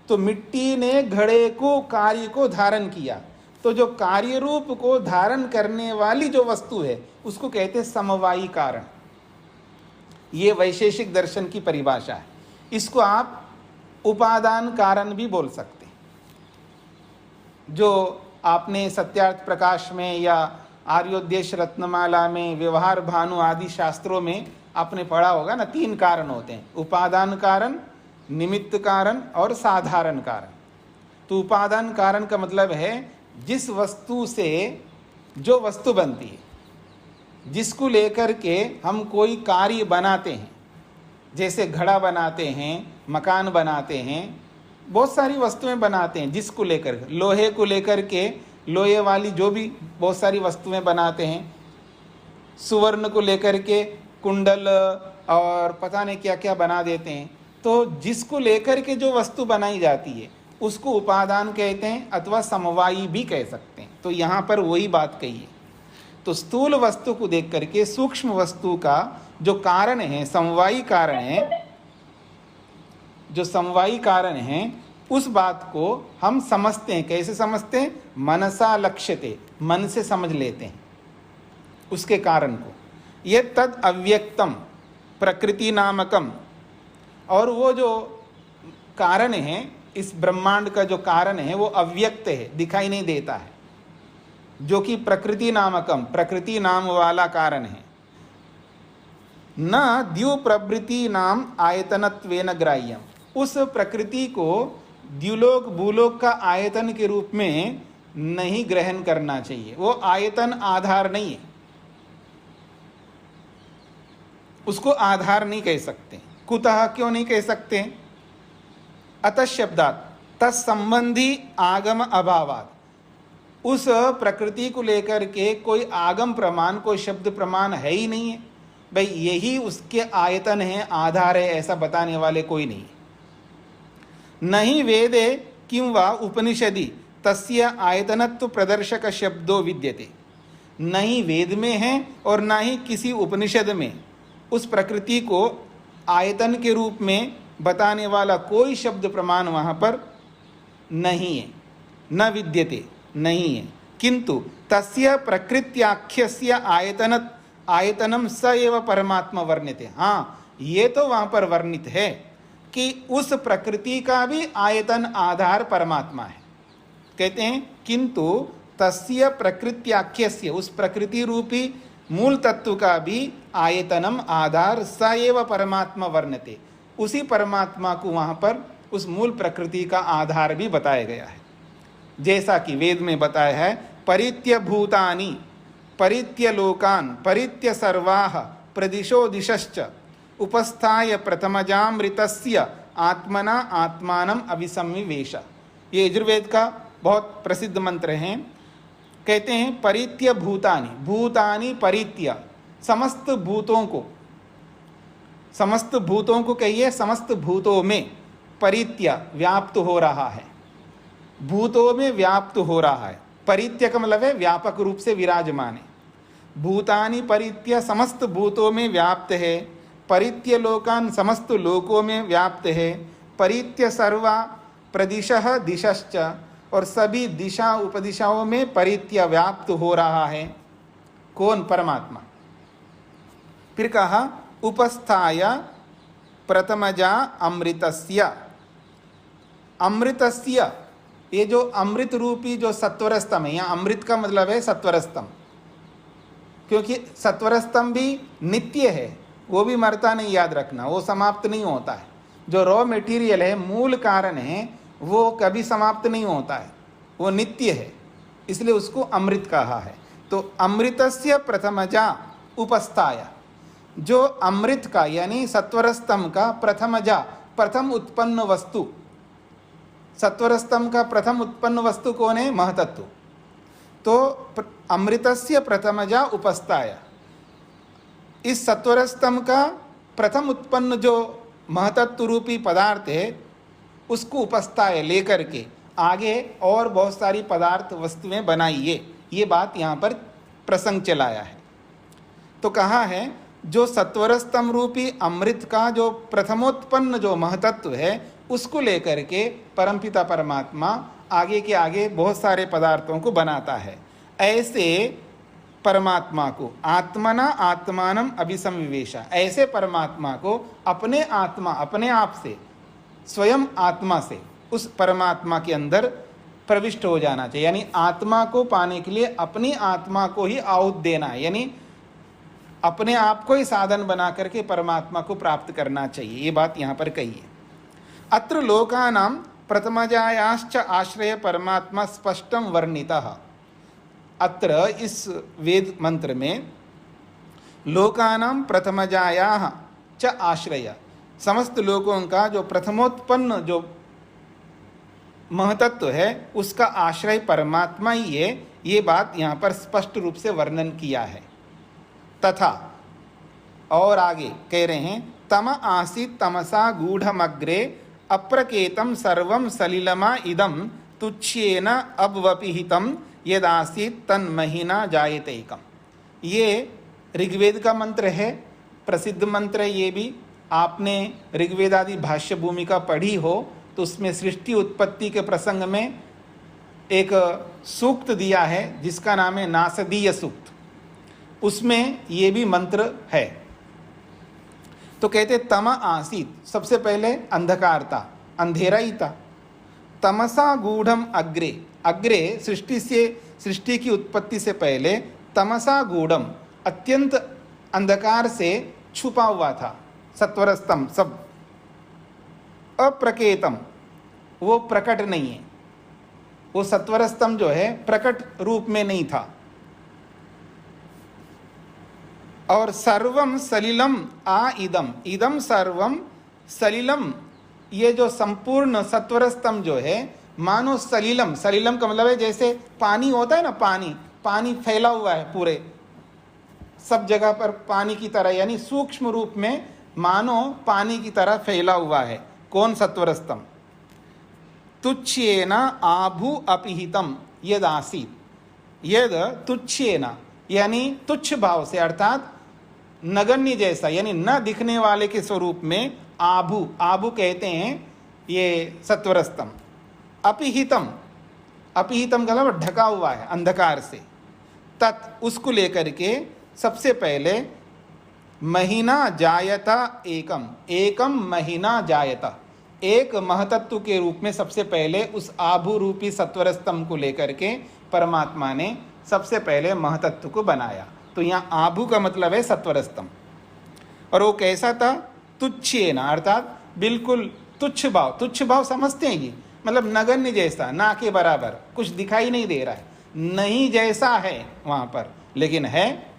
तो मिट्टी ने घड़े को, कार्य को धारण किया। तो जो कार्य रूप को धारण करने वाली जो वस्तु है उसको कहते हैं समवायी कारण। ये वैशेषिक दर्शन की परिभाषा है। इसको आप उपादान कारण भी बोल सकते हैं। जो आपने सत्यार्थ प्रकाश में या आर्योद्देश रत्नमाला में, व्यवहार भानु आदि शास्त्रों में आपने पढ़ा होगा ना, 3 कारण होते हैं, उपादान कारण, निमित्त कारण और साधारण कारण। तो उपादान कारण का मतलब है जिस वस्तु से जो वस्तु बनती है, जिसको लेकर के हम कोई कार्य बनाते हैं, जैसे घड़ा बनाते हैं, मकान बनाते हैं, बहुत सारी वस्तुएं बनाते हैं, जिसको लेकर, लोहे को लेकर के लोहे वाली जो भी बहुत सारी वस्तुएं बनाते हैं, सुवर्ण को लेकर के कुंडल और पता नहीं क्या क्या बना देते हैं। तो जिसको लेकर के जो वस्तु बनाई जाती है उसको उपादान कहते हैं, अथवा समवायी भी कह सकते हैं। तो यहाँ पर वही बात कही है। तो स्थूल वस्तु को देख करके सूक्ष्म वस्तु का जो कारण है, समवायी कारण है, जो समवायी कारण है, उस बात को हम समझते हैं। कैसे समझते हैं? मनसा लक्ष्यते, मन से समझ लेते हैं उसके कारण को। ये तद अव्यक्तम प्रकृति नामकम, और वो जो कारण है, इस ब्रह्मांड का जो कारण है वो अव्यक्त है, दिखाई नहीं देता है, जो कि प्रकृति नामकम, प्रकृति नाम वाला कारण है। न द्यु प्रवृत्ति नाम आयतनत्वेन ग्राह्यम, उस प्रकृति को द्युलोक भूलोक का आयतन के रूप में नहीं ग्रहण करना चाहिए। वो आयतन आधार नहीं है, उसको आधार नहीं कह सकते। कुतः, क्यों नहीं कह सकते? अतः शब्दात तत्संबंधी आगम अभावात, उस प्रकृति को लेकर के कोई आगम प्रमाण, कोई शब्द प्रमाण है ही नहीं है। भाई यही उसके आयतन है, आधार है, ऐसा बताने वाले कोई नहीं। नहीं वेदे किं वा उपनिषदि तस्य आयतनत्व प्रदर्शक शब्दों विद्यते, नहीं वेद में है और ना ही किसी उपनिषद में उस प्रकृति को आयतन के रूप में बताने वाला कोई शब्द प्रमाण वहाँ पर नहीं है, न विद्यते, नहीं है। किंतु तस्य प्रकृत्याख्यस्य आयतनम स एव परमात्मा वर्णिते, हाँ ये तो वहाँ पर वर्णित है कि उस प्रकृति का भी आयतन आधार परमात्मा है। कहते हैं किंतु तस्य प्रकृत्याख्यस्य, उस प्रकृति रूपी मूल तत्व का भी आयतनम आधार स एव परमात्मा वर्णते, उसी परमात्मा को वहाँ पर उस मूल प्रकृति का आधार भी बताया गया है। जैसा कि वेद में बताया है, परित्य भूतानि परित्य लोकान परित्य सर्वाः प्रदिशो दिशश्च उपस्थाय प्रथमजामृतस्य आत्मना आत्मानम अभिसंविवेश। ये यजुर्वेद का बहुत प्रसिद्ध मंत्र है। कहते हैं परित्य भूतानि, भूतानि परित्य, समस्त भूतों को कहिए समस्त भूतों में परित्य व्याप्त हो रहा है, भूतों में व्याप्त हो रहा है। परित्य का मतलब है व्यापक रूप से विराजमान है। भूतानि परित्य समस्त भूतों में व्याप्त है, परित्य लोकान समस्त लोकों में व्याप्त है, परित्य सर्वा प्रदिशः दिशश्च, और सभी दिशा उपदिशाओं में परित्य व्याप्त हो रहा है। कौन? परमात्मा। फिर कहा उपस्थाय प्रथमजा अमृतस्य, अमृतस्य, ये जो अमृत रूपी जो सत्वर स्तंभ है, यहाँ अमृत का मतलब है सत्वर स्तंभ, क्योंकि सत्वर स्तंभ भी नित्य है, वो भी मरता नहीं, याद रखना, वो समाप्त नहीं होता है। जो रॉ मटेरियल है, मूल कारण है, वो कभी समाप्त नहीं होता है, वो नित्य है, इसलिए उसको अमृत कहा है। तो अमृतस्य प्रथमजा उपस्थाय, जो अमृत का यानी सत्वर स्तंभ का प्रथमजा, प्रथम उत्पन्न वस्तु, सत्वर स्तंभ का प्रथम उत्पन्न वस्तु कौन है? महतत्व। तो अमृतस्य प्रथमजा उपस्थाय, इस सत्वर स्तंभ का प्रथम उत्पन्न जो महतत्व रूपी पदार्थ है, उसको उपस्थाय लेकर के आगे और बहुत सारी पदार्थ वस्तुएं बनाइए, ये बात यहाँ पर प्रसंग चलाया है। तो कहा है जो सत्वर स्तंभ रूपी अमृत का जो प्रथमोत्पन्न जो महतत्व है, उसको लेकर के परमपिता परमात्मा आगे के आगे बहुत सारे पदार्थों को बनाता है। ऐसे परमात्मा को आत्मना आत्मानम अभिसंविवेशा, ऐसे परमात्मा को अपने आत्मा, अपने आप से, स्वयं आत्मा से उस परमात्मा के अंदर प्रविष्ट हो जाना चाहिए। यानी आत्मा को पाने के लिए अपनी आत्मा को ही आहुत देना है, यानी अपने आप को ही साधन बना करके परमात्मा को प्राप्त करना चाहिए। ये बात यहाँ पर कही है। अत्र लोकानां प्रथमजायाश्च आश्रय परमात्मा स्पष्टम वर्णितः। अत्र इस वेद मंत्र में लोकानां प्रथमजायाः च आश्रय, समस्त लोगों का जो प्रथमोत्पन्न जो महतत्व है, उसका आश्रय परमात्मा ही है, ये बात यहाँ पर स्पष्ट रूप से वर्णन किया है। तथा और आगे कह रहे हैं तम आसीत् तमसा गूढ़मग्रे अप्रकेतम सर्वं सलिलमा इदम तुच्छ्येन अवपिहितम यदासीत् तन्महिना जायतेकम। ये ऋग्वेद का मंत्र है, प्रसिद्ध मंत्र है। ये भी आपने ऋग्वेद आदि भाष्य भूमिका पढ़ी हो तो उसमें सृष्टि उत्पत्ति के प्रसंग में एक सूक्त दिया है जिसका नाम है नासदीय सूक्त, उसमें ये भी मंत्र है। तो कहते तम आसीत, सबसे पहले अंधकार था, अंधेरा ही था। तमसा गूढ़म अग्रे, अग्रे सृष्टि की उत्पत्ति से पहले तमसा गूढ़म, अत्यंत अंधकार से छुपा हुआ था सत्वर स्तंभ सब। अप्रकेतम, वो प्रकट नहीं है, वो सत्वर स्तंभ जो है प्रकट रूप में नहीं था। और सर्वम सलिलम आ इदम, इदम सर्वम सलिलम, ये जो संपूर्ण सत्वर स्तंभ जो है मानो सलिलम, सलिलम का मतलब है जैसे पानी होता है ना, पानी फैला हुआ है पूरे सब जगह पर पानी की तरह, यानी सूक्ष्म रूप में मानो पानी की तरह फैला हुआ है। कौन? सत्वर स्तंभ। तुच्छ्येन आभु अपिहितम यद आसीत, यद तुच्छ्येन यानी तुच्छ भाव से, अर्थात नगण्य जैसा, यानी न दिखने वाले के स्वरूप में आभु, आभु कहते हैं ये सत्वर स्तंभ। अपिहितम, अपिहितम का मतलब ढका हुआ है अंधकार से। तत्, उसको लेकर के सबसे पहले महीना जायता एकम, एकम महीना जायता, एक महतत्व के रूप में सबसे पहले उस आभु रूपी सत्वर स्तंभ को लेकर के परमात्मा ने सबसे पहले महतत्व को बनाया। तो यहाँ आभु का मतलब है सत्वर स्तंभ। और वो कैसा था? तुच्छ्येन, अर्थात बिल्कुल तुच्छ भाव, तुच्छ भाव समझते हैं ये, मतलब नगण्य जैसा, ना के बराबर, कुछ दिखाई नहीं दे रहा है, नहीं जैसा है वहाँ पर, लेकिन है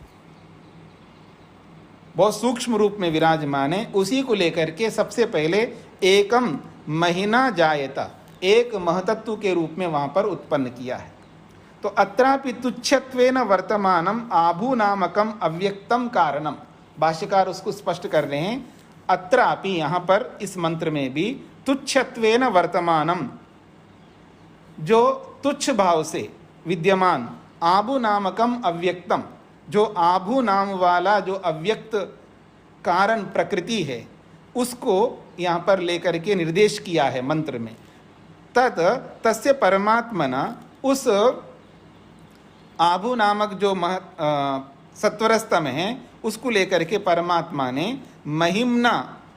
बहुत सूक्ष्म रूप में विराजमान है। उसी को लेकर के सबसे पहले एकम महीना जायता, एक महतत्व के रूप में वहाँ पर उत्पन्न किया है। तो अत्रापि तुच्छत्वेन वर्तमानम आभू नामकम अव्यक्तम कारणम, भाष्यकार उसको स्पष्ट कर रहे हैं। अत्रापि यहाँ पर इस मंत्र में भी तुच्छत्वेन वर्तमानम, जो तुच्छ भाव से विद्यमान, आभू नामकम अव्यक्तम, जो आभू नाम वाला जो अव्यक्त कारण प्रकृति है, उसको यहाँ पर लेकर के निर्देश किया है मंत्र में। तत् तस्य परमात्मना, उस आभू नामक जो सत्वरस्तम है, उसको लेकर के परमात्मा ने महिम्ना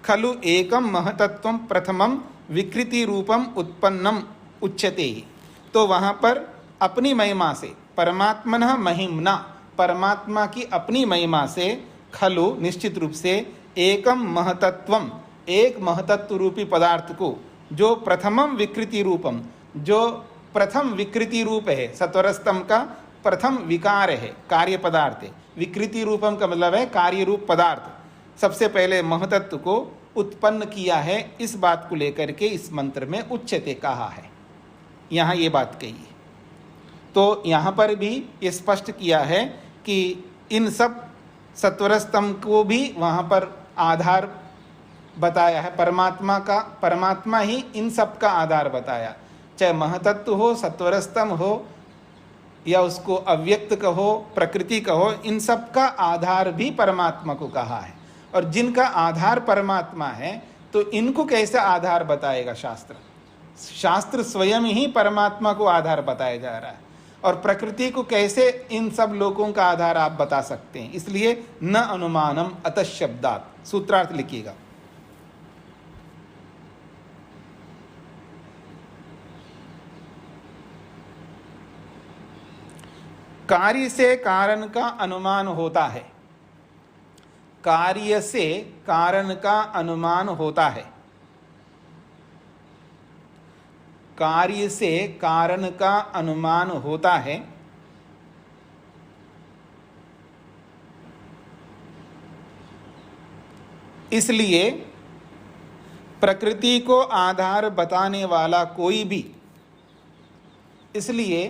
खलु एकम महतत्वम प्रथमम विकृति रूपम उत्पन्नम उच्यते। तो वहाँ पर अपनी महिमा से, परमात्मनः महिम्ना, परमात्मा की अपनी महिमा से, खलु निश्चित रूप से, एकम महतत्वम, एक महतत्व रूपी पदार्थ को, जो प्रथमम विकृति रूपम, जो प्रथम विकृति रूप है, सत्वरस्तम का प्रथम विकार है, कार्य पदार्थ है। विकृति रूपम का मतलब है कार्य रूप पदार्थ, सबसे पहले महतत्व को उत्पन्न किया है। इस बात को लेकर के इस मंत्र में उच्यते कहा है, यहाँ ये बात कही है। तो यहाँ पर भी ये स्पष्ट किया है कि इन सब सत्वरस्तम को भी वहाँ पर आधार बताया है परमात्मा का, परमात्मा ही इन सब का आधार बताया, चाहे महतत्व हो, सत्वरस्तम हो, या उसको अव्यक्त कहो, प्रकृति कहो, इन सब का आधार भी परमात्मा को कहा है। और जिनका आधार परमात्मा है, तो इनको कैसे आधार बताएगा शास्त्र? शास्त्र स्वयं ही परमात्मा को आधार बताया जा रहा है, और प्रकृति को कैसे इन सब लोगों का आधार आप बता सकते हैं? इसलिए न अनुमानम अतः शब्दात, सूत्रार्थ लिखिएगा। कार्य से कारण का अनुमान होता है, कार्य से कारण का अनुमान होता है, कार्य से कारण का अनुमान होता है। इसलिए प्रकृति को आधार बताने वाला कोई भी, इसलिए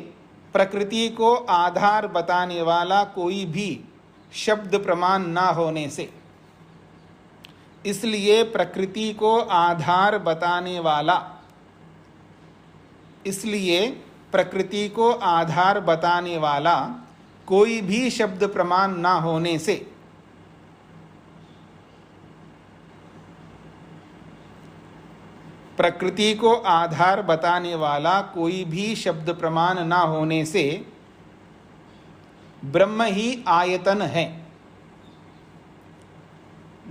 प्रकृति को आधार बताने वाला कोई भी शब्द प्रमाण ना होने से, इसलिए प्रकृति को आधार बताने वाला, इसलिए प्रकृति को आधार बताने वाला कोई भी शब्द प्रमाण ना होने से, प्रकृति को आधार बताने वाला कोई भी शब्द प्रमाण ना होने से ब्रह्म ही आयतन है,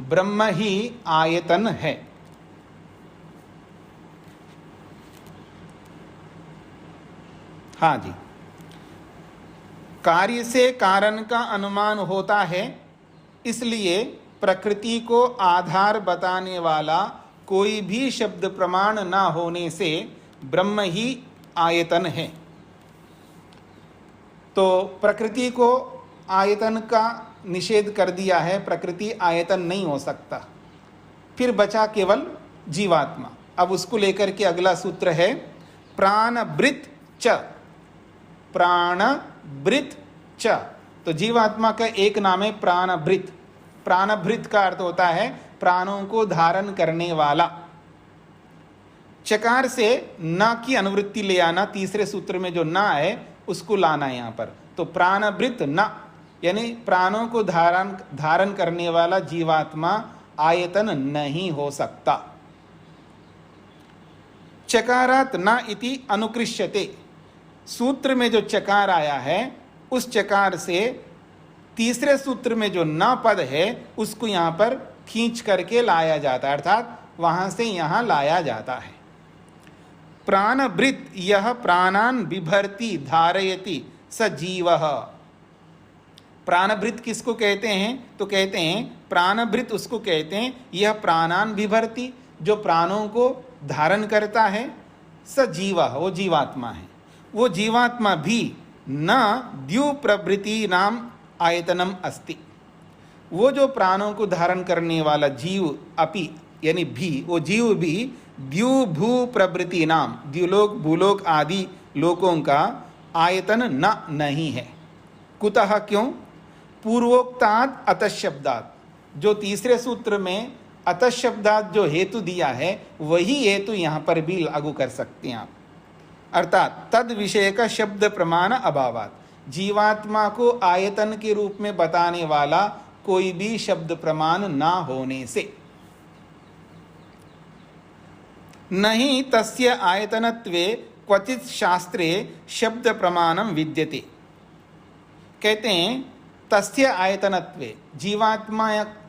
ब्रह्म ही आयतन है। हाँ जी, कार्य से कारण का अनुमान होता है, इसलिए प्रकृति को आधार बताने वाला कोई भी शब्द प्रमाण ना होने से ब्रह्म ही आयतन है। तो प्रकृति को आयतन का निषेध कर दिया है, प्रकृति आयतन नहीं हो सकता। फिर बचा केवल जीवात्मा। अब उसको लेकर के अगला सूत्र है प्राणभृत च, प्राणभृत च। तो जीवात्मा का एक नाम है प्राणभृत। प्राणभृत का अर्थ होता है प्राणों को धारण करने वाला। चकार से न की अनुवृत्ति ले आना, तीसरे सूत्र में जो न है उसको लाना है यहाँ पर। तो प्राणभृत न यानी प्राणों को धारण करने वाला जीवात्मा आयतन नहीं हो सकता। चकारात न इति अनुकृष्यते, सूत्र में जो चकार आया है उस चकार से तीसरे सूत्र में जो न पद है उसको यहाँ पर खींच करके लाया जाता है, अर्थात वहां से यहां लाया जाता है। प्राणभृत यह प्राणान बिभर्ति धारयति स जीवः। प्राणभृत किसको कहते हैं? तो कहते हैं प्राणभृत उसको कहते हैं यह प्राणान बिभर्ति, जो प्राणों को धारण करता है, स जीवः वो जीवात्मा है। वो जीवात्मा भी न द्यु प्रभृति नाम आयतनम अस्ति, वो जो प्राणों को धारण करने वाला जीव अपि यानी भी, वो जीव भी द्यु भू प्रभृति नाम, द्युलोक भूलोक आदि लोकों का आयतन न नहीं है। कुतः क्यों? पूर्वोक्तात् अतः शब्दात्, जो तीसरे सूत्र में अतः शब्दात् जो हेतु दिया है वही हेतु यहाँ पर भी लागू कर सकते हैं आप। अर्थात तद विषय का शब्द प्रमाण अभावात, जीवात्मा को आयतन के रूप में बताने वाला कोई भी शब्द प्रमाण ना होने से। नहीं तस्य आयतनत्वे क्वचित शास्त्रे शब्द प्रमाणम विद्यते। कहते हैं तस्य आयतनत्वे,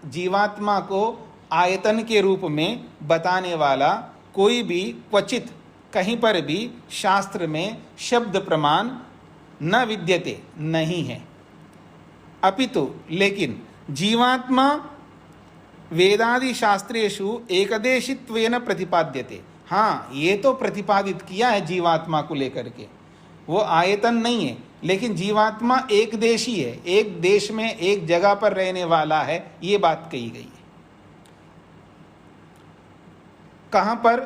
जीवात्मा को आयतन के रूप में बताने वाला कोई भी क्वचित कहीं पर भी शास्त्र में शब्द प्रमाण न विद्यते, नहीं है। अपितु लेकिन जीवात्मा वेदादि शास्त्रेषु एकदेशित्वेन प्रतिपाद्यते। हाँ, ये तो प्रतिपादित किया है जीवात्मा को लेकर के, वो आयतन नहीं है, लेकिन जीवात्मा एक देशी है, एक देश में एक जगह पर रहने वाला है, ये बात कही गई है। कहां पर?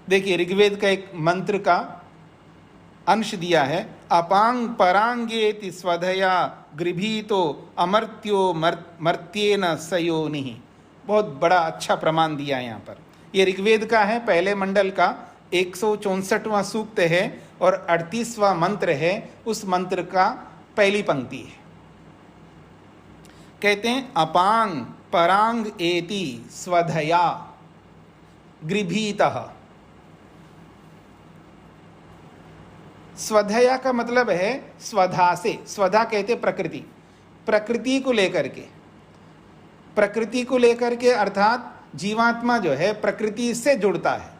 देखिए, ऋग्वेद का एक मंत्र का अंश दिया है, अपांग परांगेति स्वधया गृभीतो अमर्त्यो मर्त्येन सयोनिः। बहुत बड़ा अच्छा प्रमाण दिया है यहाँ पर। ये ऋग्वेद का है, पहले मंडल का 164वां सूक्त है और 38वां मंत्र है। उस मंत्र का पहली पंक्ति है। कहते हैं अपांग परांग एति स्वधया गृभीतः। स्वधया का मतलब है स्वधा से। स्वधा कहते प्रकृति, प्रकृति को लेकर के, प्रकृति को लेकर के, अर्थात जीवात्मा जो है प्रकृति से जुड़ता है,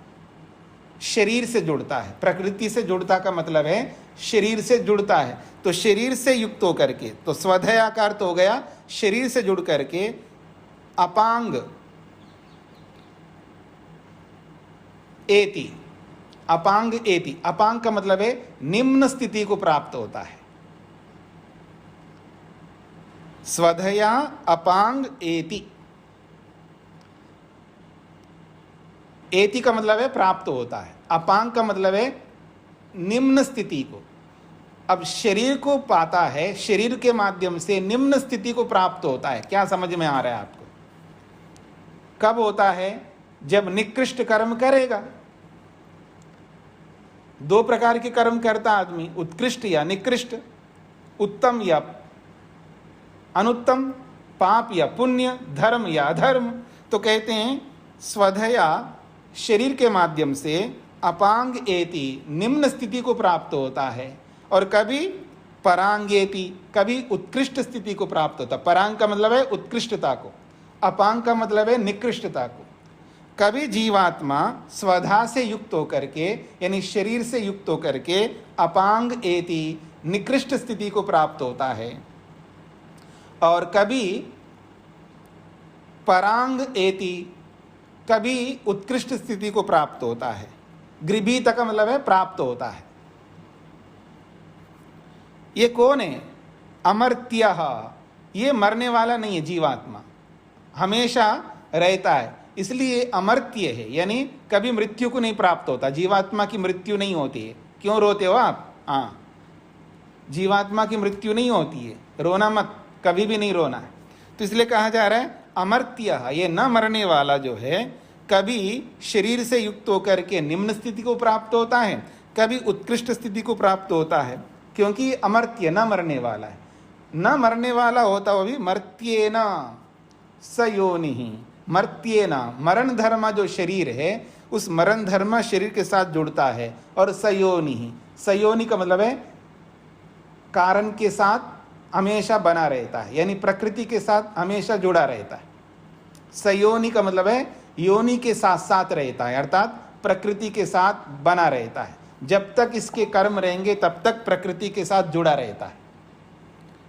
शरीर से जुड़ता है। प्रकृति से जुड़ता का मतलब है शरीर से जुड़ता है, तो शरीर से युक्त होकर के, तो स्वधया का अर्थ हो गया शरीर से जुड़ करके अपांग एति। अपांग एति, अपांग का मतलब है निम्न स्थिति को प्राप्त होता है। स्वधया अपांग एति, एति का मतलब है प्राप्त होता है, अपांग का मतलब है निम्न स्थिति को। अब शरीर को पाता है, शरीर के माध्यम से निम्न स्थिति को प्राप्त होता है। क्या समझ में आ रहा है आपको? कब होता है? जब निकृष्ट कर्म करेगा। दो प्रकार के कर्म करता आदमी, उत्कृष्ट या निकृष्ट, उत्तम या अनुत्तम, पाप या पुण्य, धर्म या अधर्म। तो कहते हैं स्वधया शरीर के माध्यम से अपांग एति निम्न स्थिति को प्राप्त होता है, और कभी परांगेति, कभी उत्कृष्ट स्थिति को प्राप्त होता है। परांग का मतलब है उत्कृष्टता को, अपांग का मतलब है निकृष्टता को। कभी जीवात्मा स्वधा से युक्त होकर के, यानी शरीर से युक्त होकर के अपांग एति निकृष्ट स्थिति को प्राप्त होता है, और कभी परांग एति, कभी उत्कृष्ट स्थिति को प्राप्त होता है। गृभीत का मतलब है प्राप्त होता है। ये कौन है? अमर्त्यः, ये मरने वाला नहीं है, जीवात्मा हमेशा रहता है, इसलिए अमर्त्य है, यानी कभी मृत्यु को नहीं प्राप्त होता। जीवात्मा की मृत्यु नहीं होती है। क्यों रोते हो आप? हाँ, जीवात्मा की मृत्यु नहीं होती है, रोना मत, कभी भी नहीं रोना है। तो इसलिए कहा जा रहा है अमर्त्य, ये न मरने वाला जो है कभी शरीर से युक्त होकर के निम्न स्थिति को प्राप्त होता है, कभी उत्कृष्ट स्थिति को प्राप्त होता है, क्योंकि अमर्त्य न मरने वाला है। न मरने वाला होता वो भी मर्त्येन सयोनिः, मर्त्येन, मरण धर्म जो शरीर है उस मरण धर्म शरीर के साथ जुड़ता है। और सयोनिः, सयोनि का मतलब है कारण के साथ हमेशा बना रहता है, यानी प्रकृति के साथ हमेशा जुड़ा रहता है। सयोनि का मतलब है योनि के साथ साथ रहता है, अर्थात प्रकृति के साथ बना रहता है। जब तक इसके कर्म रहेंगे तब तक प्रकृति के साथ जुड़ा रहता है।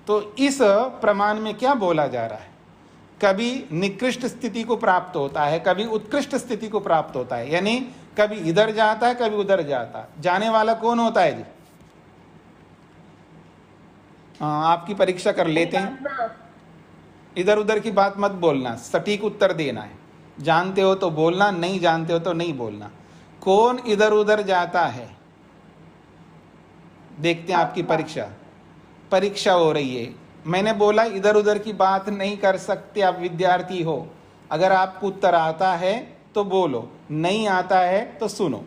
तो इस प्रमाण में क्या बोला जा रहा है? कभी निकृष्ट स्थिति को प्राप्त होता है, कभी उत्कृष्ट स्थिति को प्राप्त होता है, यानी कभी इधर जाता है, कभी उधर जाता है। जाने वाला कौन होता है जी? आपकी परीक्षा कर लेते हैं। इधर उधर की बात मत बोलना, सटीक उत्तर देना है। जानते हो तो बोलना, नहीं जानते हो तो नहीं बोलना। कौन इधर उधर जाता है? देखते हैं आपकी परीक्षा हो रही है। मैंने बोला इधर उधर की बात नहीं कर सकते, आप विद्यार्थी हो। अगर आपको उत्तर आता है तो बोलो, नहीं आता है तो सुनो।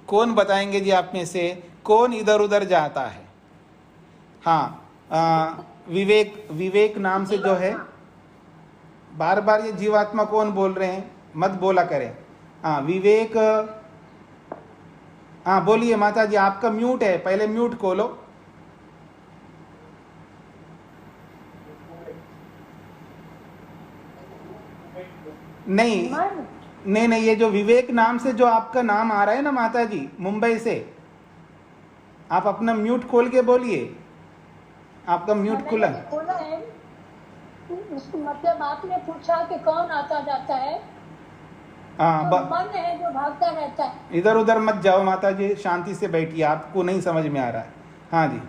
कौन बताएंगे जी आप में से, कौन इधर उधर जाता है? हाँ, विवेक नाम से जो है, बार बार ये जीवात्मा कौन बोल रहे हैं, मत बोला करें। हाँ विवेक, हाँ बोलिए माता जी, आपका म्यूट है, पहले म्यूट खोलो। नहीं, ये जो विवेक नाम से जो आपका नाम आ रहा है ना माता जी, मुंबई से, आप अपना म्यूट खोल के बोलिए। आपका म्यूट खुला
है। मतलब आपने पूछा कि कौन आता जाता है?
हाँ,
तो मन है जो भागता रहता है।
इधर उधर मत जाओ माता जी, शांति से बैठिए, आपको नहीं समझ में आ रहा है। हाँ जी,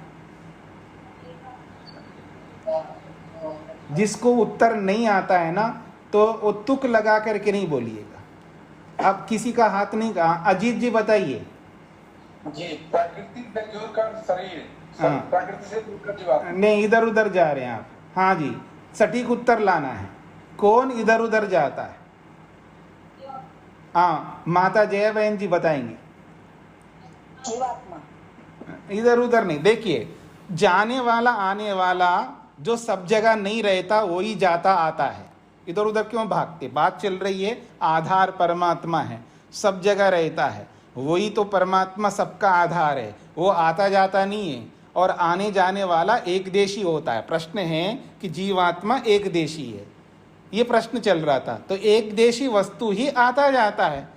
जिसको उत्तर नहीं आता है ना, तो वो तुक लगा करके नहीं बोलिएगा। अब किसी का हाथ नहीं कहा। अजीत जी बताइए।
जी, प्रकृति से जुड़कर शरीर,
हाँ।
प्रकृति से जुड़कर जीवात्मा।
नहीं, इधर उधर जा रहे हैं आप। हाँ जी, सटीक उत्तर लाना है। कौन इधर उधर जाता है? हाँ, माता जया बहन जी बताएंगी।
जीवात्मा।
इधर उधर नहीं, देखिए, जाने वाला आने वाला जो सब जगह नहीं रहता वही जाता आता है। इधर उधर क्यों भागते? बात चल रही है, आधार परमात्मा है, सब जगह रहता है, वही तो परमात्मा सबका आधार है, वो आता जाता नहीं है और आने जाने वाला एक देशी होता है। प्रश्न है कि जीवात्मा एक देशी है, ये प्रश्न चल रहा था। तो एक देशी वस्तु ही आता जाता है,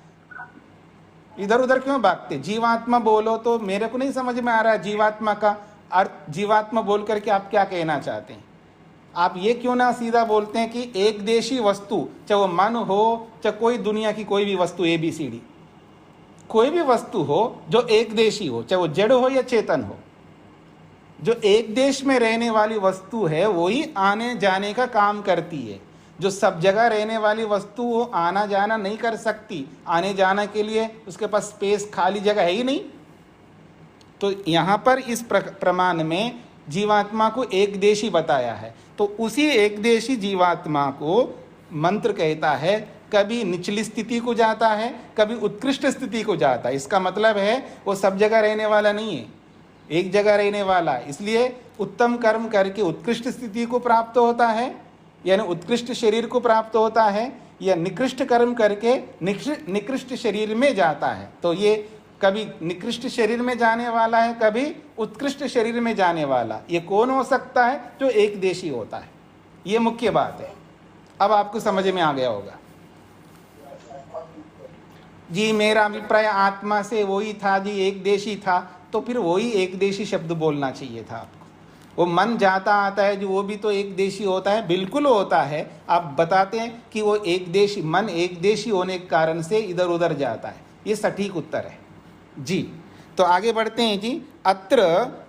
इधर उधर क्यों भागते? जीवात्मा बोलो तो मेरे को नहीं समझ में आ रहा है जीवात्मा का अर्थ। जीवात्मा बोल करके आप क्या कहना चाहते हैं? आप ये क्यों ना सीधा बोलते हैं कि एक देशी वस्तु, चाहे वो मन हो, चाहे कोई दुनिया की कोई भी वस्तु, ABCD, कोई भी वस्तु हो जो एक देशी हो, चाहे वो जड़ हो या चेतन हो, जो एक देश में रहने वाली वस्तु है वही आने जाने का काम करती है। जो सब जगह रहने वाली वस्तु वो आना जाना नहीं कर सकती, आने जाने के लिए उसके पास स्पेस, खाली जगह है ही नहीं। तो यहाँ पर इस प्रमाण में जीवात्मा को एक देशी बताया है। तो उसी एक देशी जीवात्मा को मंत्र कहता है, कभी निचली स्थिति को जाता है, कभी उत्कृष्ट स्थिति को जाता है। इसका मतलब है वो सब जगह रहने वाला नहीं है, एक जगह रहने वाला। इसलिए उत्तम कर्म करके उत्कृष्ट स्थिति को प्राप्त होता है, यानी उत्कृष्ट शरीर को प्राप्त होता है, या निकृष्ट कर्म करके निकृष्ट शरीर में जाता है। तो ये कभी निकृष्ट शरीर में जाने वाला है, कभी उत्कृष्ट शरीर में जाने वाला। ये कौन हो सकता है? जो एक देशी होता है। ये मुख्य बात है। अब आपको समझ में आ गया होगा जी। मेरा अभिप्राय आत्मा से वही था जी, एक देशी था, तो फिर वही एक देशी शब्द बोलना चाहिए था आपको। वो मन जाता आता है जो, वो भी तो एक देशी होता है। बिल्कुल होता है। आप बताते हैं कि वो एक देशी, मन एक देशी होने के कारण से इधर उधर जाता है। ये सटीक उत्तर है जी। तो आगे बढ़ते हैं जी। अत्र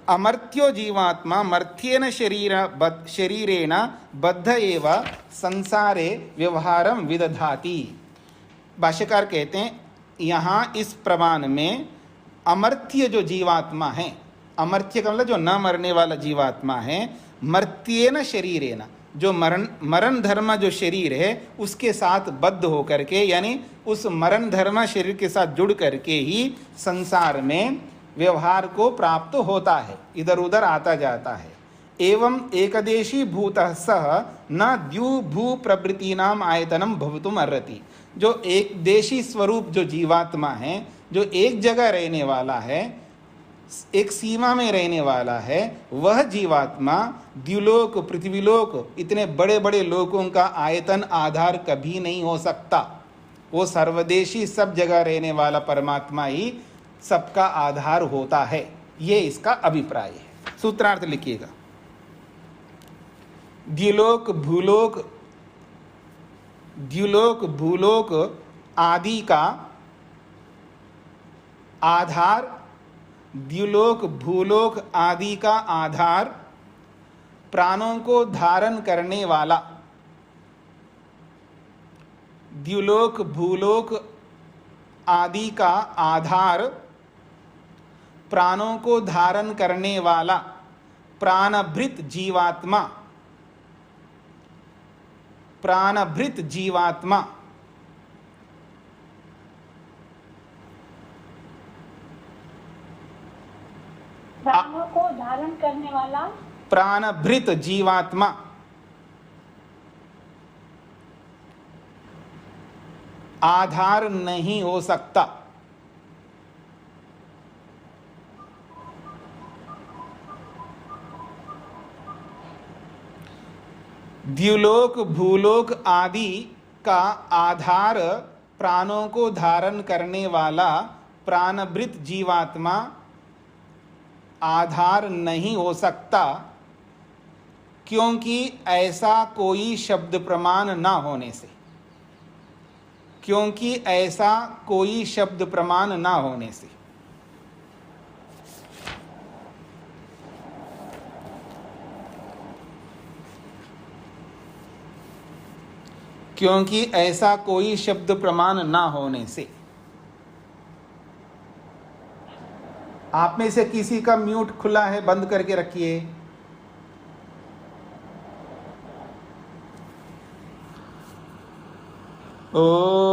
अमर्त्यो जीवात्मा मर्थ्येन शरीरेण बद्ध एव संसारे व्यवहारम विदधाति। भाष्यकार कहते हैं यहाँ इस प्रमाण में अमर्थ्य जो जीवात्मा है, अमर्थ्य का मतलब जो न मरने वाला जीवात्मा है, मर्त्येन शरीरेण, जो मरण धर्म जो शरीर है उसके साथ बद्ध होकर के, यानी उस मरण धर्म शरीर के साथ जुड़ करके ही संसार में व्यवहार को प्राप्त होता है, इधर उधर आता जाता है। एवं एकदेशी भूतः सह न द्यू भू प्रवृत्तीनाम आयतनम भवितुम अर्हति। जो एक देशी स्वरूप जो जीवात्मा है, जो एक जगह रहने वाला है, एक सीमा में रहने वाला है, वह जीवात्मा द्युलोक, पृथ्वीलोक, इतने बड़े बड़े लोकों का आयतन आधार कभी नहीं हो सकता। वो सर्वदेशी सब जगह रहने वाला परमात्मा ही सबका आधार होता है। ये इसका अभिप्राय है। सूत्रार्थ लिखिएगा। द्युलोक भूलोक आदि का आधार, द्युलोक भूलोक आदि का आधार प्राणों को धारण करने वाला, द्युलोक भूलोक आदि का आधार प्राणों को धारण करने वाला प्राणभृत जीवात्मा, प्राणभृत जीवात्मा,
प्राणों को धारण करने वाला
प्राणभृत जीवात्मा आधार नहीं हो सकता। द्युलोक भूलोक आदि का आधार प्राणों को धारण करने वाला प्राणभृत जीवात्मा आधार नहीं हो सकता, क्योंकि ऐसा कोई शब्द प्रमाण ना होने से, क्योंकि ऐसा कोई शब्द प्रमाण ना होने से। क्योंकि ऐसा कोई शब्द प्रमाण ना होने से। आप में से किसी का म्यूट खुला है, बंद करके रखिए। ओम